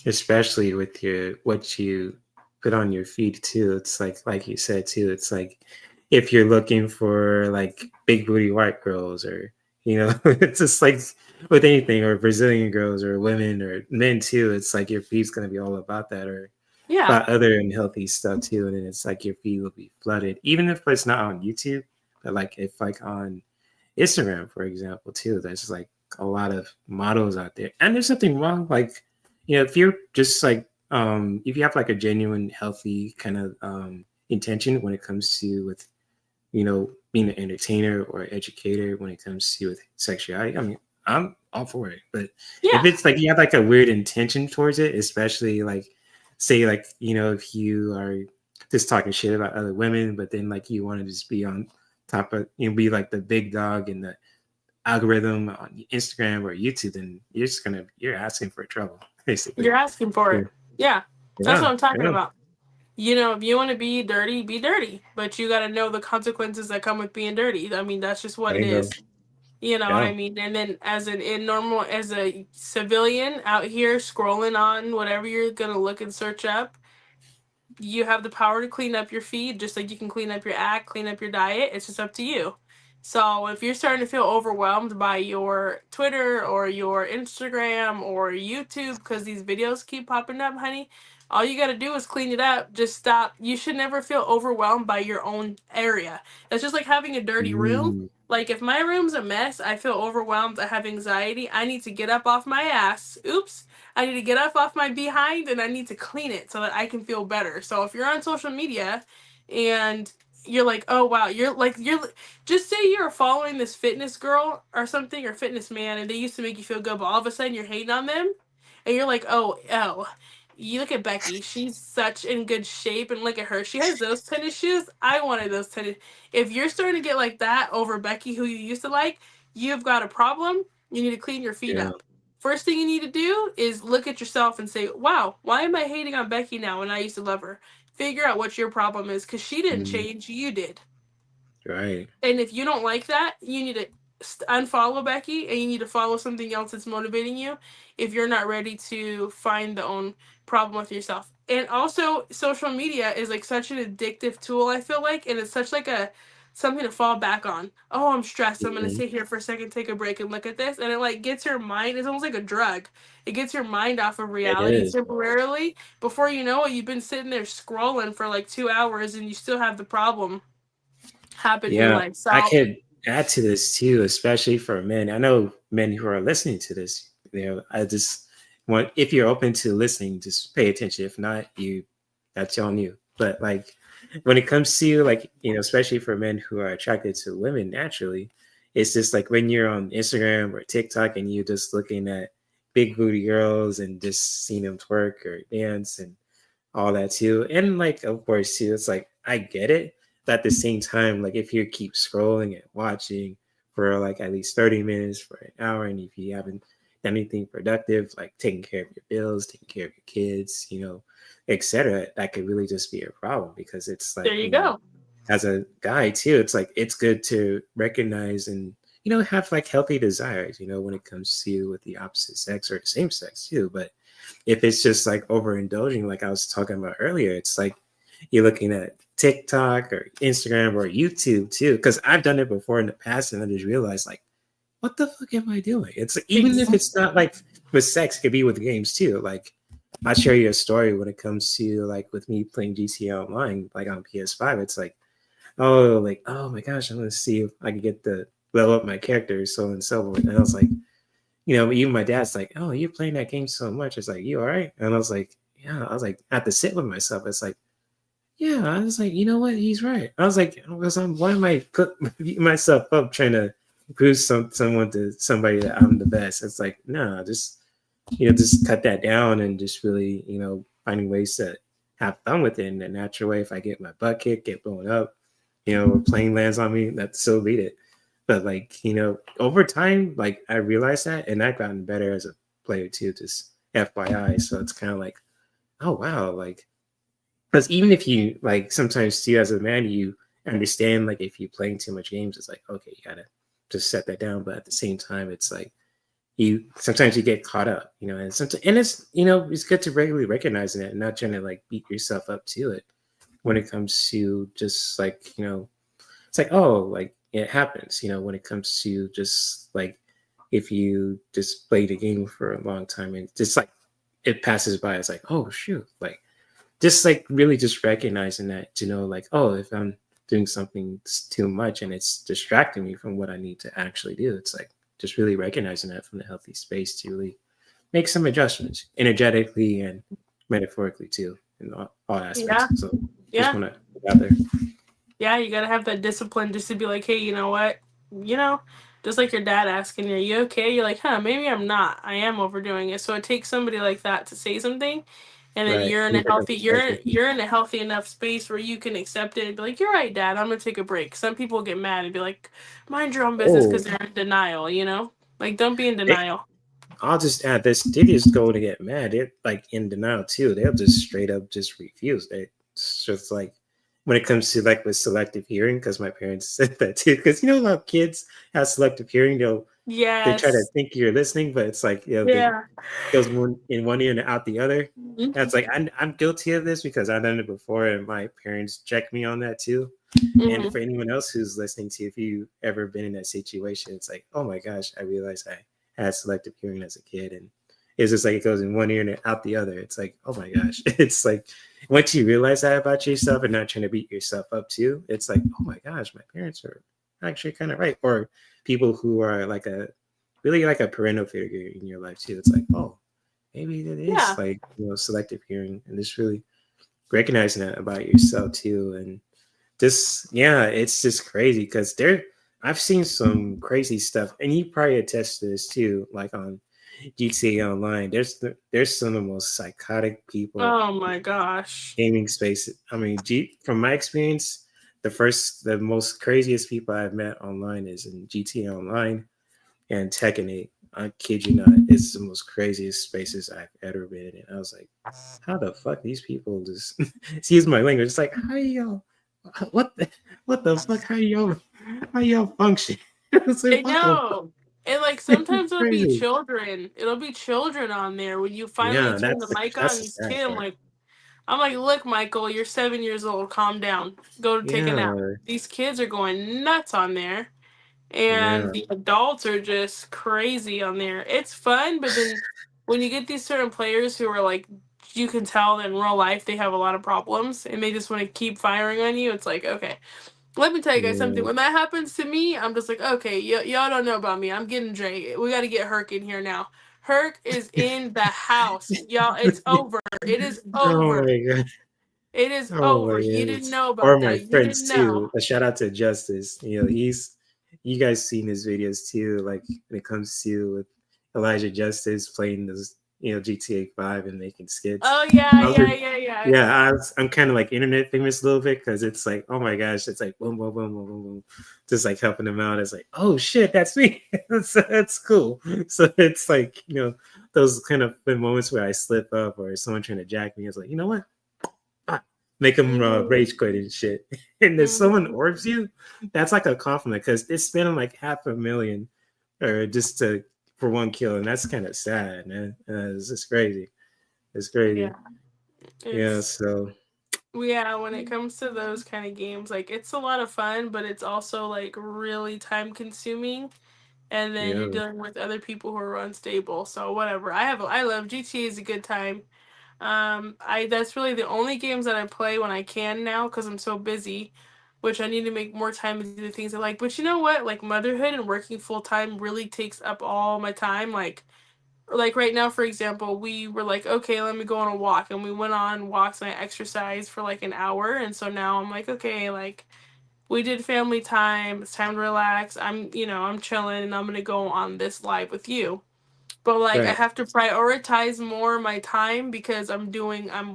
Especially with what you put on your feed too. It's like you said too. It's like if you're looking for like big booty white girls, or it's just like with anything, or Brazilian girls or women or men too. It's like your feed's gonna be all about that, or yeah. about other unhealthy stuff too. And then it's like your feed will be flooded, even if it's not on YouTube, but like if like on Instagram, for example, too. There's like a lot of models out there, and there's something wrong. Like, if you're just like, if you have like a genuine, healthy kind of intention when it comes to with, being an entertainer or educator when it comes to with sexuality. I mean, I'm all for it, but Yeah. if it's like you have like a weird intention towards it, especially like, say like if you are just talking shit about other women, but then like you want to just be on top of be like the big dog in the algorithm on Instagram or YouTube, then you're asking for trouble, basically. You're asking for Yeah, it. Yeah. That's yeah, what I'm talking yeah. about. You know, if you want to be dirty, but you got to know the consequences that come with being dirty. I mean, that's just what it Bingo. is. You know what Yeah. I mean? And then as a civilian out here scrolling on whatever you're going to look and search up, you have the power to clean up your feed, just like you can clean up your act, clean up your diet. It's just up to you. So if you're starting to feel overwhelmed by your Twitter or your Instagram or YouTube because these videos keep popping up, honey, all you got to do is clean it up. Just stop. You should never feel overwhelmed by your own area. That's just like having a dirty room. Mm, Like if my room's a mess, I feel overwhelmed, I have anxiety, I need to get up off my ass. Oops. I need to get up off my behind and I need to clean it so that I can feel better. So if you're on social media and you're like, oh wow, you're just say you're following this fitness girl or something, or fitness man, and they used to make you feel good, but all of a sudden you're hating on them, and you're like, oh, you look at Becky, she's such in good shape, and look at her, she has those tennis shoes. I wanted those tennis. If you're starting to get like that over Becky, who you used to like, you've got a problem. You need to clean your feet yeah. up. First thing you need to do is look at yourself and say, wow, why am I hating on Becky now when I used to love her? Figure out what your problem is, because she didn't Mm, change, you did. right. And if you don't like that, you need to unfollow Becky and you need to follow something else that's motivating you if you're not ready to find the own problem with yourself. And also, social media is like such an addictive tool, I feel like, and it's such like a something to fall back on. Oh, I'm stressed. I'm gonna Mhm. sit here for a second, take a break, and look at this. And it like gets your mind, it's almost like a drug. It gets your mind off of It reality is. temporarily. Before you know it, you've been sitting there scrolling for like 2 hours and you still have the problem happen in your Yeah, life. I So could add to this too, especially for men. I know men who are listening to this. I just want, if you're open to listening, just pay attention. If not, that's on you. But like when it comes to like, especially for men who are attracted to women naturally, it's just like when you're on Instagram or TikTok and you're just looking at big booty girls and just seeing them twerk or dance and all that too. And like, of course, too, it's like I get it. But at the same time, like if you keep scrolling and watching for like at least 30 minutes for an hour, and if you haven't done anything productive, like taking care of your bills, taking care of your kids, etc., that could really just be a problem because it's there like, you go. as a guy too, it's like it's good to recognize and have like healthy desires, when it comes to with the opposite sex or the same sex too. But if it's just like overindulging, like I was talking about earlier, it's like you're looking at TikTok or Instagram or YouTube too. Because I've done it before in the past, and I just realized like, what the fuck am I doing? It's even if it's not like with sex, it could be with games too. Like I'll share you a story when it comes to like with me playing GTA Online, like on PS5. It's like, oh my gosh, I'm gonna see if I can get the level up my character, so on and so forth. And I was like, even my dad's like, oh, you're playing that game so much. It's like, you all right? And I was like, yeah. I was like, I have to sit with myself. It's like, yeah. I was like, you know what? He's right. I was like, why am I put myself up trying to prove someone to somebody that I'm the best? It's like, no, just cut that down and just really, finding ways to have fun with it in a natural way. If I get my butt kicked, get blown up, a plane lands on me, that's so beat it. But like, over time, like I realized that, and I've gotten better as a player too, just FYI. So it's kind of like, oh wow, like, because even if you like sometimes too as a man, you understand like if you're playing too much games, it's like, okay, you gotta just set that down. But at the same time, it's like sometimes you get caught up, and sometimes, and it's it's good to regularly recognize it and not trying to like beat yourself up to it when it comes to just like it's like, oh, like it happens, when it comes to just like if you just play the game for a long time and just like it passes by, it's like, oh shoot, like just like really just recognizing that to know like, oh, if I'm doing something too much and it's distracting me from what I need to actually do, it's like just really recognizing that from the healthy space to really make some adjustments energetically and metaphorically too in all aspects. Yeah. So just want to put out there. Yeah, you gotta have that discipline just to be like, hey, you know what? Just like your dad asking you, are you okay? You're like, maybe I'm not. I am overdoing it. So it takes somebody like that to say something, and then Right. you're in a healthy you're in a healthy enough space where you can accept it and be like, you're right, Dad. I'm gonna take a break. Some people get mad and be like, mind your own business because they're in denial. Like don't be in denial. I'll just add this. They just go to get mad. They're like in denial too. They'll just straight up just refuse. It's just like when it comes to like with selective hearing, because my parents said that too. Because a lot of kids have selective hearing. They try to think you're listening, but it's like it goes in one ear and out the other. Mm-hmm. That's like I'm guilty of this because I've done it before, and my parents checked me on that too. Mm-hmm. And for anyone else who's listening to, if you ever been in that situation, it's like, oh my gosh, I realized I had selective hearing as a kid, and it's just like it goes in one ear and out the other. It's like, oh my gosh, it's like once you realize that about yourself and not trying to beat yourself up too, it's like, oh my gosh, my parents are actually kind of right. Or people who are like really like a parental figure in your life too. It's like, oh, maybe it is like selective hearing, and just really recognizing that about yourself too. And just it's just crazy because I've seen some crazy stuff, and you probably attest to this too, like on GTA Online. There's some of the most psychotic people. Oh my gosh. Gaming space. I mean, from my experience, the most craziest people I've met online is in GTA Online and Tekken 8. I kid you not, it's the most craziest spaces I've ever been in. I was like, how the fuck these people just excuse my language? It's like, how y'all? What the fuck? How y'all function? It's like, I know. And like sometimes it'll be crazy. children. It'll be children on there when you finally turn the mic on. These kids, I'm like, look, Michael, you're 7 years old. Calm down. Go to take a nap. These kids are going nuts on there, and the adults are just crazy on there. It's fun, but then when you get these certain players who are like, you can tell that in real life they have a lot of problems, and they just want to keep firing on you. It's like, okay. Let me tell you guys something. When that happens to me, I'm just like, okay, y'all don't know about me. I'm getting Dre. We got to get Herc in here now. Herc is in the house. Y'all, it's over. It is over. Oh my god. It is over. You didn't know about or that. my You friends didn't know. too. A shout out to Justice. You guys seen his videos too. Like when it comes to with Elijah Justice playing this, GTA 5 and making skits. Oh yeah. Yeah, I'm kind of like internet famous a little bit because it's like, oh my gosh, it's like boom, boom, boom, boom, boom, boom, just like helping them out. It's like, oh shit, that's me. That's cool. So it's like those kind of moments where I slip up or someone trying to jack me. It's like, you know what? make them rage quit and shit. And if someone Mhm. orbs you, that's like a compliment because they're spending like $500,000 or just to for one kill, and that's kind of sad, man. It's just crazy. It's crazy. Yeah, Yeah. it's So yeah. When it comes to those kind of games, like it's a lot of fun, but it's also like really time consuming. And then you're yeah. dealing with other people who are unstable. So whatever. I love GTA is a good time. I that's really the only games that I play when I can now because I'm so busy, which I need to make more time to do the things I like. But you know what? Like motherhood and working full time really takes up all my time. Like right now, for example, we were like, okay, let me go on a walk, and we went on walks and I exercised for like an hour, and so now I'm like, okay, like we did family time. It's time to relax. I'm chilling, and I'm gonna go on this live with you. But like I Right. have to prioritize more my time because I'm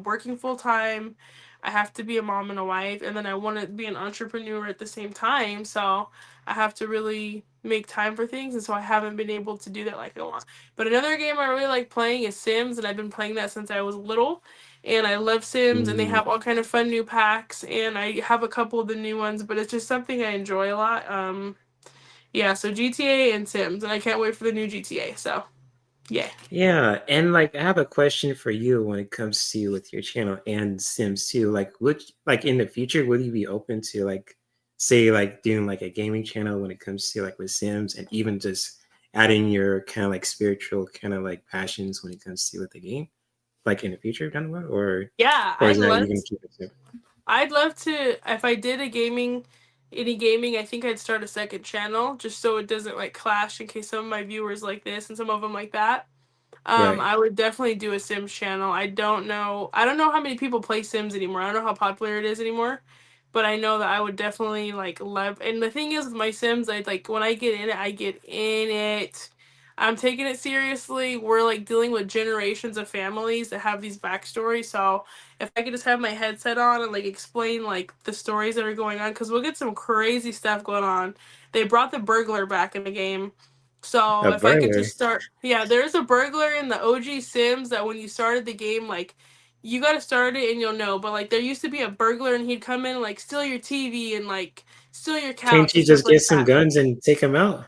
working full time. I have to be a mom and a wife, and then I want to be an entrepreneur at the same time. So I have to really make time for things, and so I haven't been able to do that like I want. But another game I really like playing is Sims, and I've been playing that since I was little. And I love Sims, and they Mm. have all kind of fun new packs, and I have a couple of the new ones, but it's just something I enjoy a lot. Yeah, so GTA and Sims, and I can't wait for the new GTA. So yeah. Yeah, and like I have a question for you when it comes to with your channel and Sims too. Like, would like in the future would you be open to like say like doing like a gaming channel when it comes to like with Sims and even just adding your kind of like spiritual kind of like passions when it comes to with the game, like in the future down the road, Yeah, or is that you're gonna keep it simple? I'd love to if I did any gaming, I think I'd start a second channel just so it doesn't like clash in case some of my viewers like this and some of them like that. Right. I would definitely do a Sims channel. I don't know how many people play Sims anymore. I don't know how popular it is anymore, but I know that I would definitely like love. And the thing is with my Sims, I like when I get in it, I get in it. I'm taking it seriously. We're like dealing with generations of families that have these backstories. So if I could just have my headset on and like explain like the stories that are going on, because we'll get some crazy stuff going on. They brought the burglar back in the game. So A if I could burglar. just start, yeah, there's a burglar in the OG Sims that when you started the game, like you gotta start it and you'll know. But like there used to be a burglar and he'd come in and like steal your TV and like steal your Can't couch and you stuff just like get some that. guns and take them out?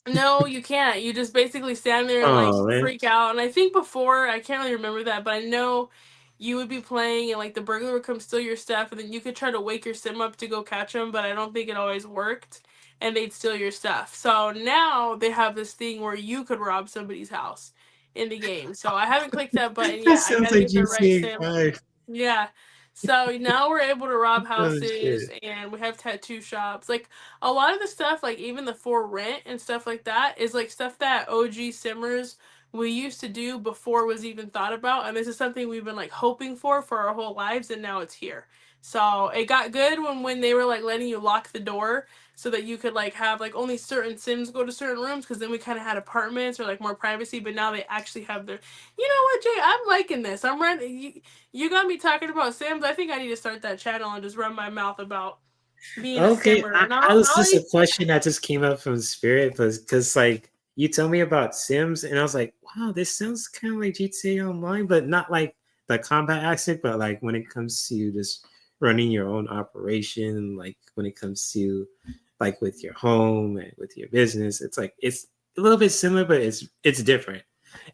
No, you can't. You just basically stand there and like Oh man. freak out. And I think before, I can't really remember that, but I know you would be playing and like the burglar would come steal your stuff and then you could try to wake your sim up to go catch him, but I don't think it always worked and they'd steal your stuff. So now they have this thing where you could rob somebody's house in the game. So I haven't clicked that button That yet. I sounds gotta like get the right GTA sim. 5. Yeah. So now we're able to rob Oh houses shit. and we have tattoo shops. Like a lot of the stuff, like even the for rent and stuff like that, is like stuff that OG Simmers we used to do before it was even thought about. And this is something we've been like hoping for our whole lives, and now it's here. So it got good when they were like letting you lock the door so that you could like have like only certain Sims go to certain rooms because then we kind of had apartments or like more privacy. But now they actually have their, you know what, Jay? I'm liking this. I'm ready. You got me talking about Sims. I think I need to start that channel and just run my mouth about being a Okay, Simmer. And I was I'll just a question that just came up from Spirit, because like you told me about Sims, and I was like, wow, this sounds kind of like GTA Online, but not like the combat aspect, but like when it comes to just running your own operation, like when it comes to like with your home and with your business, it's like it's a little bit similar, but it's different.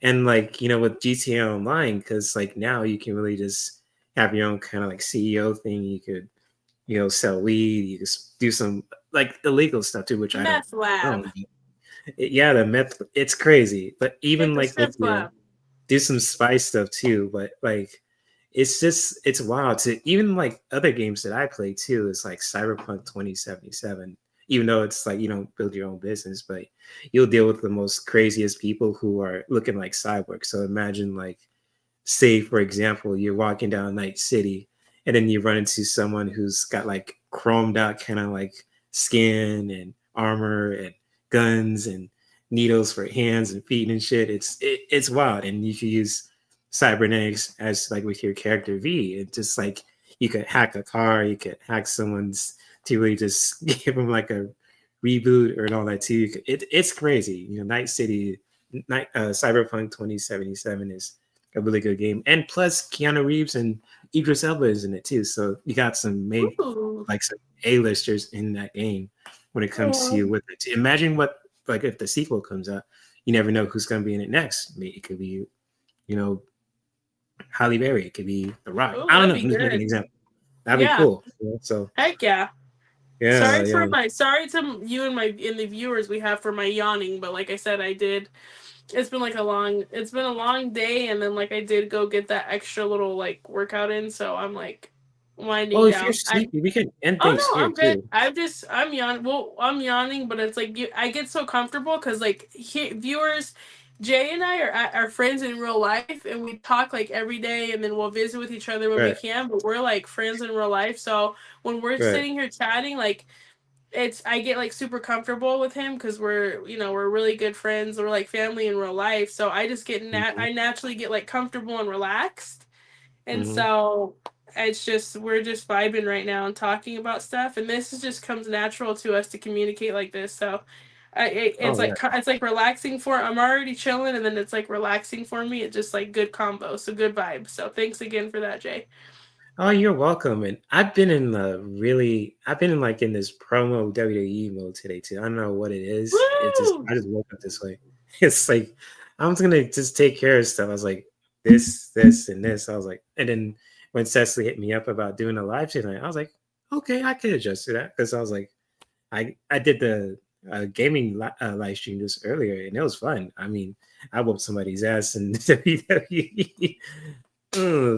And like with GTA Online, because like now you can really just have your own kind of like CEO thing. You could sell weed. You can do some like illegal stuff too, which I don't meth lab. know. Yeah, the meth, it's crazy. But Like even the like with strip your club. do some spy stuff too. But like it's wild to even like other games that I play too. It's like Cyberpunk 2077. Even though it's like you don't build your own business, but you'll deal with the most craziest people who are looking like cyborgs. So imagine like say for example you're walking down Night City and then you run into someone who's got like chromed out kind of like skin and armor and guns and needles for hands and feet and shit. It's wild. And you can use cybernetics as like with your character V. It's just like you could hack a car, you could hack someone's to really just give them like a reboot or all that too. It's crazy. Night City, Cyberpunk 2077 is a really good game. And plus Keanu Reeves and Idris Elba is in it too. So you got some Ooh. like some A-listers in that game when it comes to with it. Imagine what like if the sequel comes out, you never know who's going to be in it next. It could be, you know, Halle Berry. It could be The Rock. Ooh, I don't that'd know. be I'm just making an good. example. That'd be Yeah. cool. So Heck yeah. yeah, Sorry to you and the viewers we have for my yawning, but like I said, it's been a long day, and then like I did go get that extra little like workout in, so I'm like Well, winding if you're down. sleepy, we can end Oh things no, here I'm good. too. I'm yawning, but it's like I get so comfortable because like viewers, Jay and I are friends in real life, and we talk like every day, and then we'll visit with each other when we Right, can. But we're like friends in real life, so when we're right. sitting here chatting, like I get like super comfortable with him because we're really good friends. We're like family in real life, so I just Mm-hmm. I naturally get like comfortable and relaxed. And Mm-hmm. so we're just vibing right now and talking about stuff, and this just comes natural to us to communicate like this. So Oh yeah. it's like relaxing for I'm already chilling, and then it's like relaxing for me. It's just like good combo, so good vibe. So thanks again for that, Jay. Oh, you're welcome. And I've been in like in this promo WWE mode today too. I don't know what it is. Woo! I just woke up this way. It's like I'm just gonna just take care of stuff. I was like this, and this. I was like, and then when Cecily hit me up about doing a live tonight, I was like, okay, I could adjust to that because I was like, I did the gaming live stream just earlier, and it was fun. I mean, I whooped somebody's ass in WWE.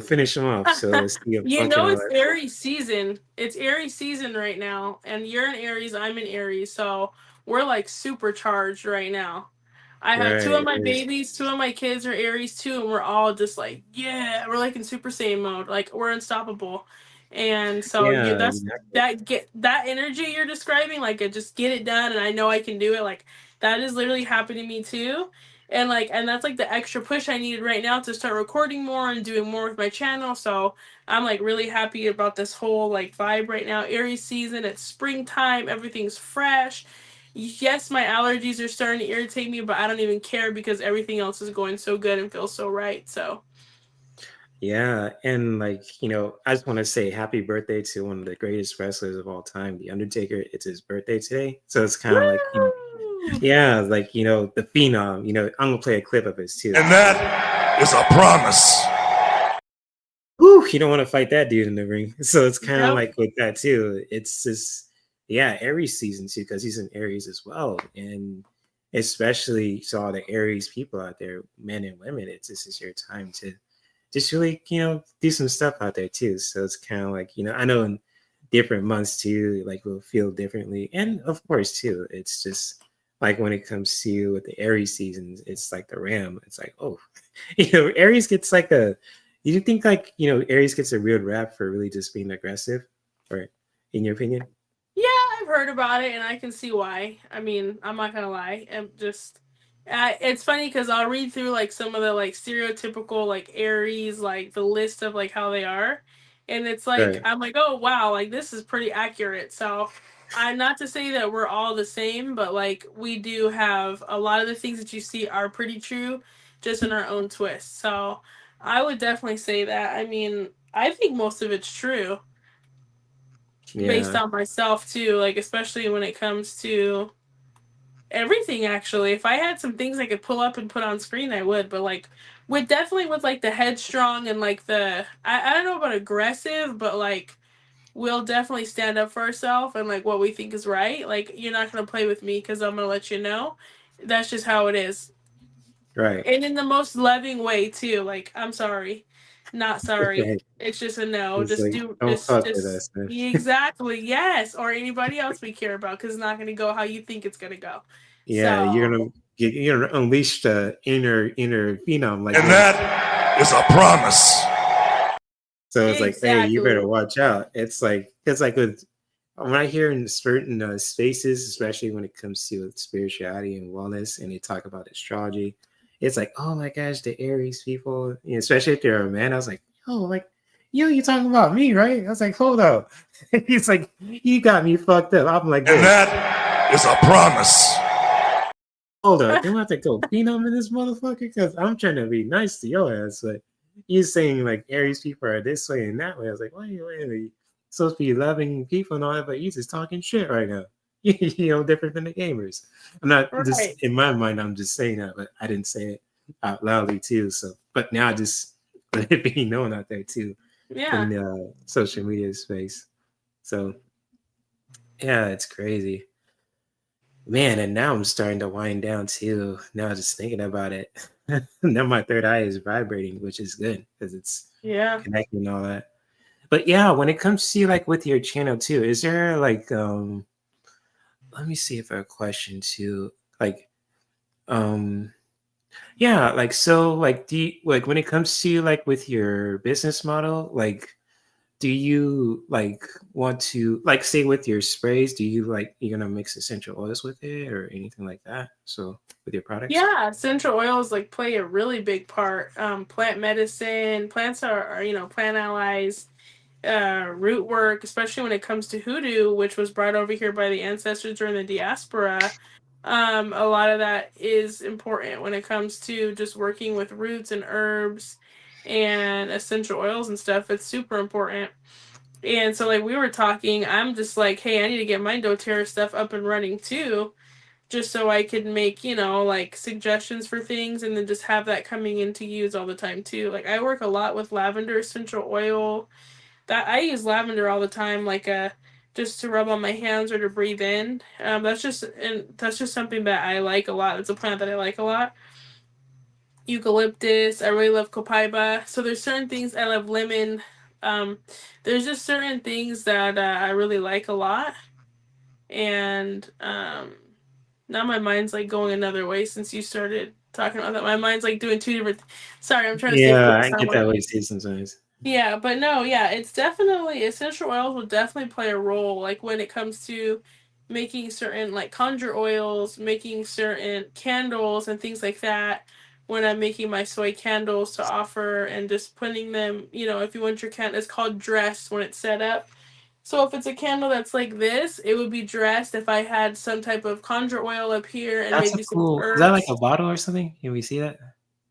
Finish them off. So it's the You Punk and know all it's that. Aries season. It's Aries season right now, and you're in Aries, I'm in Aries, so we're like supercharged right now. I have two Right. of my babies, two of my kids are Aries too, and we're all just like, yeah, we're like in Super Saiyan mode, like we're unstoppable. And so Yeah, exactly. that energy you're describing, like I just get it done, and I know I can do it. Like that is literally happening to me too. And that's like the extra push I needed right now to start recording more and doing more with my channel. So I'm like really happy about this whole like vibe right now. Aries season, it's springtime, everything's fresh. Yes, my allergies are starting to irritate me, but I don't even care because everything else is going so good and feels so right. So Yeah, and like I just want to say happy birthday to one of the greatest wrestlers of all time, The Undertaker. It's his birthday today, so it's kind of like woo! yeah, like the Phenom. I'm gonna play a clip of his too. And that is a promise. Whew, you don't want to fight that dude in the ring. So it's kind of Nope. like with that too. It's just yeah, Aries season too because he's in Aries as well, and especially to all the Aries people out there, men and women. This is your time to just really do some stuff out there too. So it's kind of like I know in different months too, like we'll feel differently, and of course too, it's just like when it comes to with the Aries seasons, it's like the Ram. It's like oh, Aries gets like a. Do you think like Aries gets a real rap for really just being aggressive, or in your opinion? Yeah, I've heard about it, and I can see why. I mean, I'm not gonna lie. It's funny because I'll read through like some of the like stereotypical like Aries, like the list of like how they are, and it's like Right. I'm like, oh wow, like this is pretty accurate. So I'm not to say that we're all the same, but like we do have a lot of the things that you see are pretty true, just in our own twist. So I would definitely say that. I mean, I think most of it's true based Yeah. on myself too, like especially when it comes to everything actually. If I had some things I could pull up and put on screen, I would, but like with like the headstrong and like I don't know about aggressive, but like we'll definitely stand up for ourselves and like what we think is right. Like you're not gonna play with me because I'm gonna let you know. That's just how it is. Right. And in the most loving way too. Like, I'm sorry. Not sorry. Right. It's just a no. It's Just like do don't fuck with just us, man. exactly. Yes. Or anybody else we care about because it's not gonna go how you think it's gonna go. Yeah, So you're gonna unleash the inner phenom like And him. that is a promise. So it's like, hey, you better exactly. watch out. It's like with when I hear in certain spaces, especially when it comes to spirituality and wellness, and they talk about astrology, it's like, oh my gosh, the Aries people, especially if they're a man. I was like, oh, like, you talking about me, right? I was like, hold up. He's like, you got me fucked up. I'm like, And this. that is a promise. Hold up, do I have to go phenom in this motherfucker? Because I'm trying to be nice to your ass, but you saying like Aries people are this way and that way. I was like, wait, you're supposed to be loving people and all that, but you just talking shit right now. Different than the gamers. I'm not just Right. in my mind. I'm just saying that, but I didn't say it out loudly too. So, but now I just let it be known out there too in Yeah. the social media space. So, yeah, it's crazy, man. And now I'm starting to wind down too. Now just thinking about it. Now my third eye is vibrating, which is good because it's Yeah. connecting and all that. But yeah, when it comes to like with your channel too, is there like let me see if I have a question too. Like yeah, like so like do you, like when it comes to like with your business model, like do you like want to like say with your sprays, do you like you're gonna mix essential oils with it or anything like that? So with your products? Yeah, essential oils like play a really big part. Plant medicine, plants are plant allies, root work, especially when it comes to hoodoo, which was brought over here by the ancestors during the diaspora. A lot of that is important when it comes to just working with roots and herbs and essential oils and stuff. It's super important. And so like we were talking, I'm just like, hey, I need to get my doTERRA stuff up and running too, just so I could make, like suggestions for things and then just have that coming in to use all the time too. Like I work a lot with lavender essential oil. That I use lavender all the time, like just to rub on my hands or to breathe in. That's just something that I like a lot. It's a plant that I like a lot. Eucalyptus, I really love copaiba. So there's certain things I love lemon. Um, there's just certain things that I really like a lot, and now my mind's like going another way since you started talking about that. My mind's like doing two different. Sorry, I'm trying to stay Yeah, I focused on get what. that way too sometimes. Yeah, but no, yeah, it's definitely essential oils will definitely play a role, like when it comes to making certain like conjure oils, making certain candles and things like that. When I'm making my soy candles to offer and just putting them, if you want your candle, it's called dress when it's set up. So if it's a candle that's like this, it would be dressed if I had some type of conjure oil up here and That's a maybe some cool. Is that like a herbs. bottle or something? Can we see that?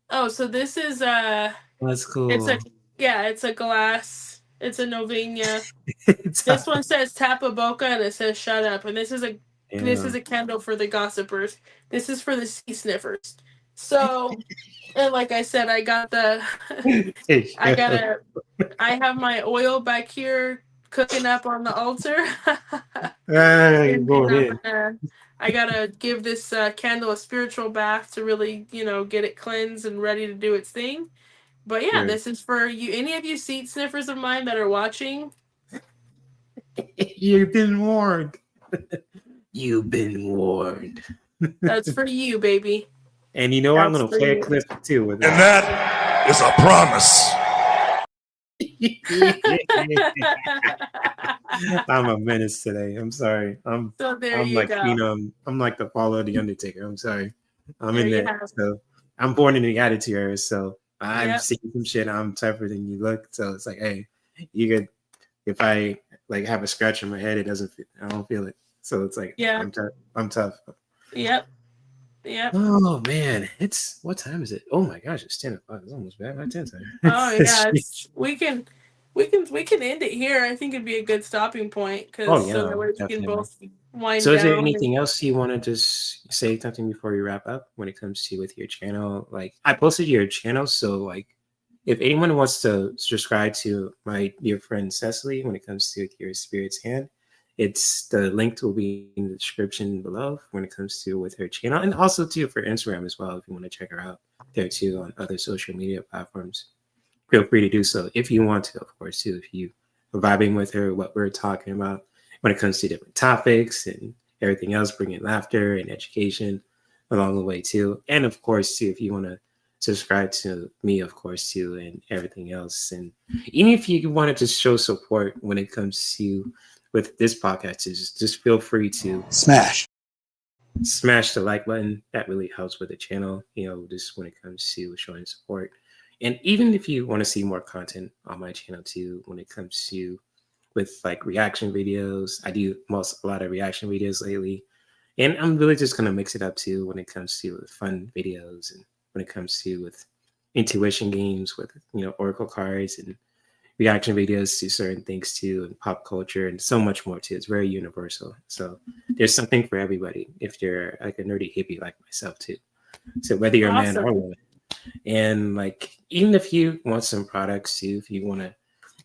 Oh, so this is That's it's a cool. yeah, it's a glass. It's a Novena. It's This one says Tapaboca and it says shut up. And this is a damn. candle for the gossipers. This is for the sea sniffers. So, and like I said, I got the Hey, I gotta I have my oil back here cooking up on the altar. you're And then going in. I gotta give this candle a spiritual bath to really, get it cleansed and ready to do its thing. But yeah, Right. this is for you. Any of you seat sniffers of mine that are watching, You've been warned. You've been warned. that's for you, baby. And you know what? I'm That's gonna for play a you. clip too with And it. that is a promise. I'm a menace today. I'm sorry. I'm So there I'm you like go. I'm like the follow of the Undertaker. I'm sorry. I'm There in you that. have it. So I'm born in the attitude era. So I've Yep. seen some shit. I'm tougher than you look. So it's like, hey, you could if I like have a scratch on my head, it doesn't. I don't feel it. So it's like Yeah. I'm tough. I'm tough. Yep. Yep. Oh man, it's what time is it? Oh my gosh, it's 10 o'clock. It's almost back by 10 time. Oh yeah. We can end it here. I think it'd be a good stopping point because Oh so that yeah, way we can definitely. both wind So is there down. anything else you want to just say something before we wrap up when it comes to with your channel? Like I posted your channel, so like if anyone wants to subscribe to my dear friend Cecily when it comes to your spirit's hand, it's the link will be in the description below when it comes to with her channel and also too for Instagram as well if you want to check her out there too on other social media platforms. Feel free to do so if you want to, of course, too. If you are vibing with her, what we're talking about when it comes to different topics and everything else, bringing laughter and education along the way, too. And of course, too, if you want to subscribe to me, of course, too, and everything else. And even if you want to just show support when it comes to with this podcast, just feel free to smash the like button. That really helps with the channel, just when it comes to showing support. And even if you want to see more content on my channel too, when it comes to with like reaction videos, I do a lot of reaction videos lately. And I'm really just gonna mix it up too when it comes to with fun videos and when it comes to with intuition games with oracle cards and reaction videos to certain things too, and pop culture and so much more too. It's very universal. So there's something for everybody if you're like a nerdy hippie like myself too. So whether you're a man or a woman. And like even if you want some products too, if you want to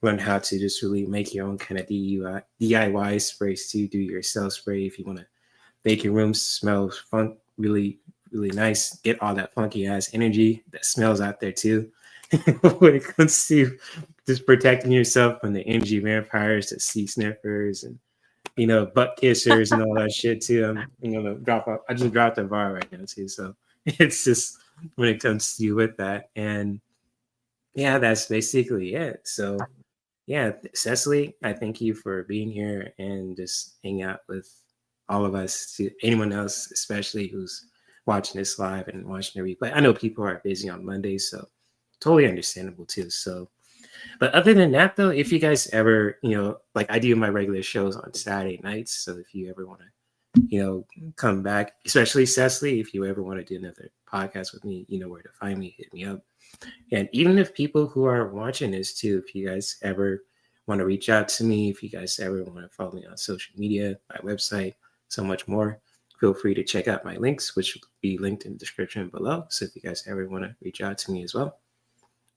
learn how to just really make your own kind of DIY sprays to do your self spray, if you want to make your room smell fun, really nice, get all that funky ass energy that smells out there too. When it comes to just protecting yourself from the energy vampires, the sea sniffers, and butt kissers and all that shit too. I just dropped a bar right now too, so it's just when it comes to you with that. And yeah, that's basically it. So yeah, Cecily, I thank you for being here and just hanging out with all of us. To anyone else, especially who's watching this live and watching the replay, I know people are busy on Mondays, so totally understandable too. So, but other than that, though, if you guys ever, like I do my regular shows on Saturday nights, so if you ever want to, come back, especially Cecily, if you ever want to do another podcast with me, you know where to find me, hit me up. And even if people who are watching this too, if you guys ever want to reach out to me, if you guys ever want to follow me on social media, my website, so much more, feel free to check out my links, which will be linked in the description below. So if you guys ever want to reach out to me as well,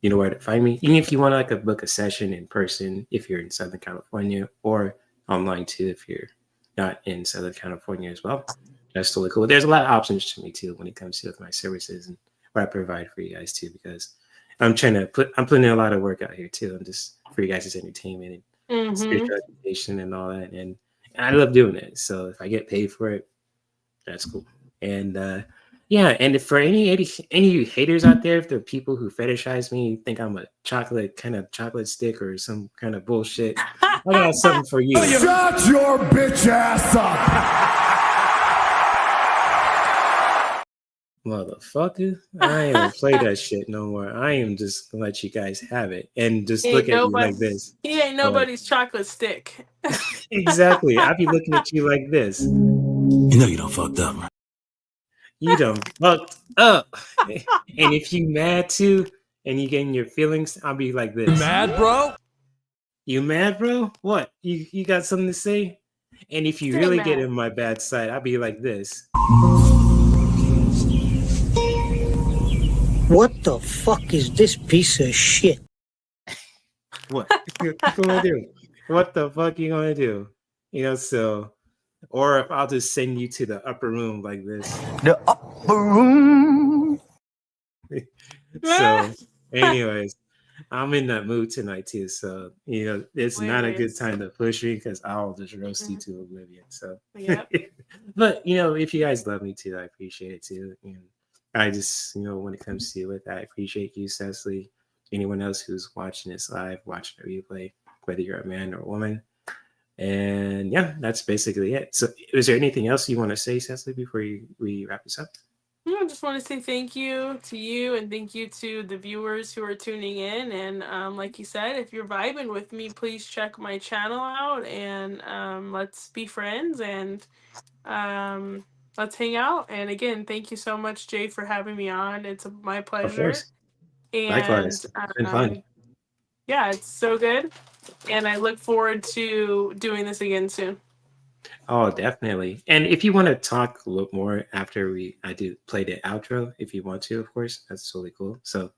you know where to find me. Even if you want to like book a session in person, if you're in Southern California, or online too, if you're not in Southern California as well. That's totally cool. There's a lot of options to me too when it comes to my services and what I provide for you guys too, because I'm putting in a lot of work out here too. I'm just for you guys' entertainment and spiritual education and all that. And I love doing it. So if I get paid for it, that's cool. And yeah, and if for any haters out there, if there are people who fetishize me, think I'm a chocolate stick or some kind of bullshit, I got something for you. Shut your bitch ass up! Motherfucker, I ain't gonna play that shit no more. I am just gonna let you guys have it and just look at you like this. He ain't nobody's chocolate stick. Exactly. I'll be looking at you like this. You know you don't fucked up, right? You done fucked up. And if you mad too, and you getting your feelings, I'll be like this. Mad, bro? You mad, bro? What? You got something to say? And if you really get in my bad side, I'll be like this. What the fuck is this piece of shit? What you gonna do? What the fuck you gonna do? So, or if I'll just send you to the upper room like this. The upper room. So, anyways, I'm in that mood tonight too. So, it's not a good time to push me because I'll just roast you to oblivion. So, Yep. But if you guys love me too, I appreciate it too. And I just, when it comes to it, I appreciate you, Cecily. Anyone else who's watching this live, watching the replay, whether you're a man or a woman. And yeah, that's basically it. So is there anything else you want to say, Cecily, before we wrap this up? I just want to say thank you to you and thank you to the viewers who are tuning in. And like you said, if you're vibing with me, please check my channel out and let's be friends and let's hang out. And again, thank you so much, Jay, for having me on. It's my pleasure. Of course. And likewise. It's been fun. Yeah, it's so good. And I look forward to doing this again soon. Oh, definitely. And if you want to talk a little more after I do play the outro, if you want to, of course, that's totally cool. So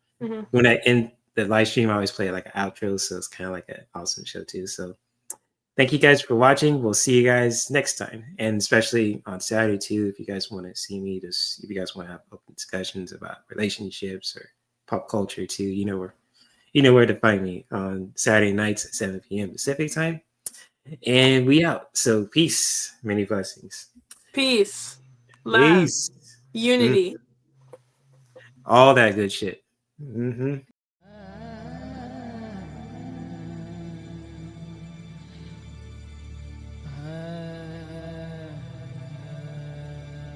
when I end the live stream, I always play like an outro. So it's kind of like an awesome show too. So thank you guys for watching. We'll see you guys next time. And especially on Saturday too, if you guys want to see me, if you guys want to have open discussions about relationships or pop culture too, you know where to find me on Saturday nights at 7 p.m. Pacific time. And we out. So peace. Many blessings. Peace. Love. Peace. Unity. All that good shit.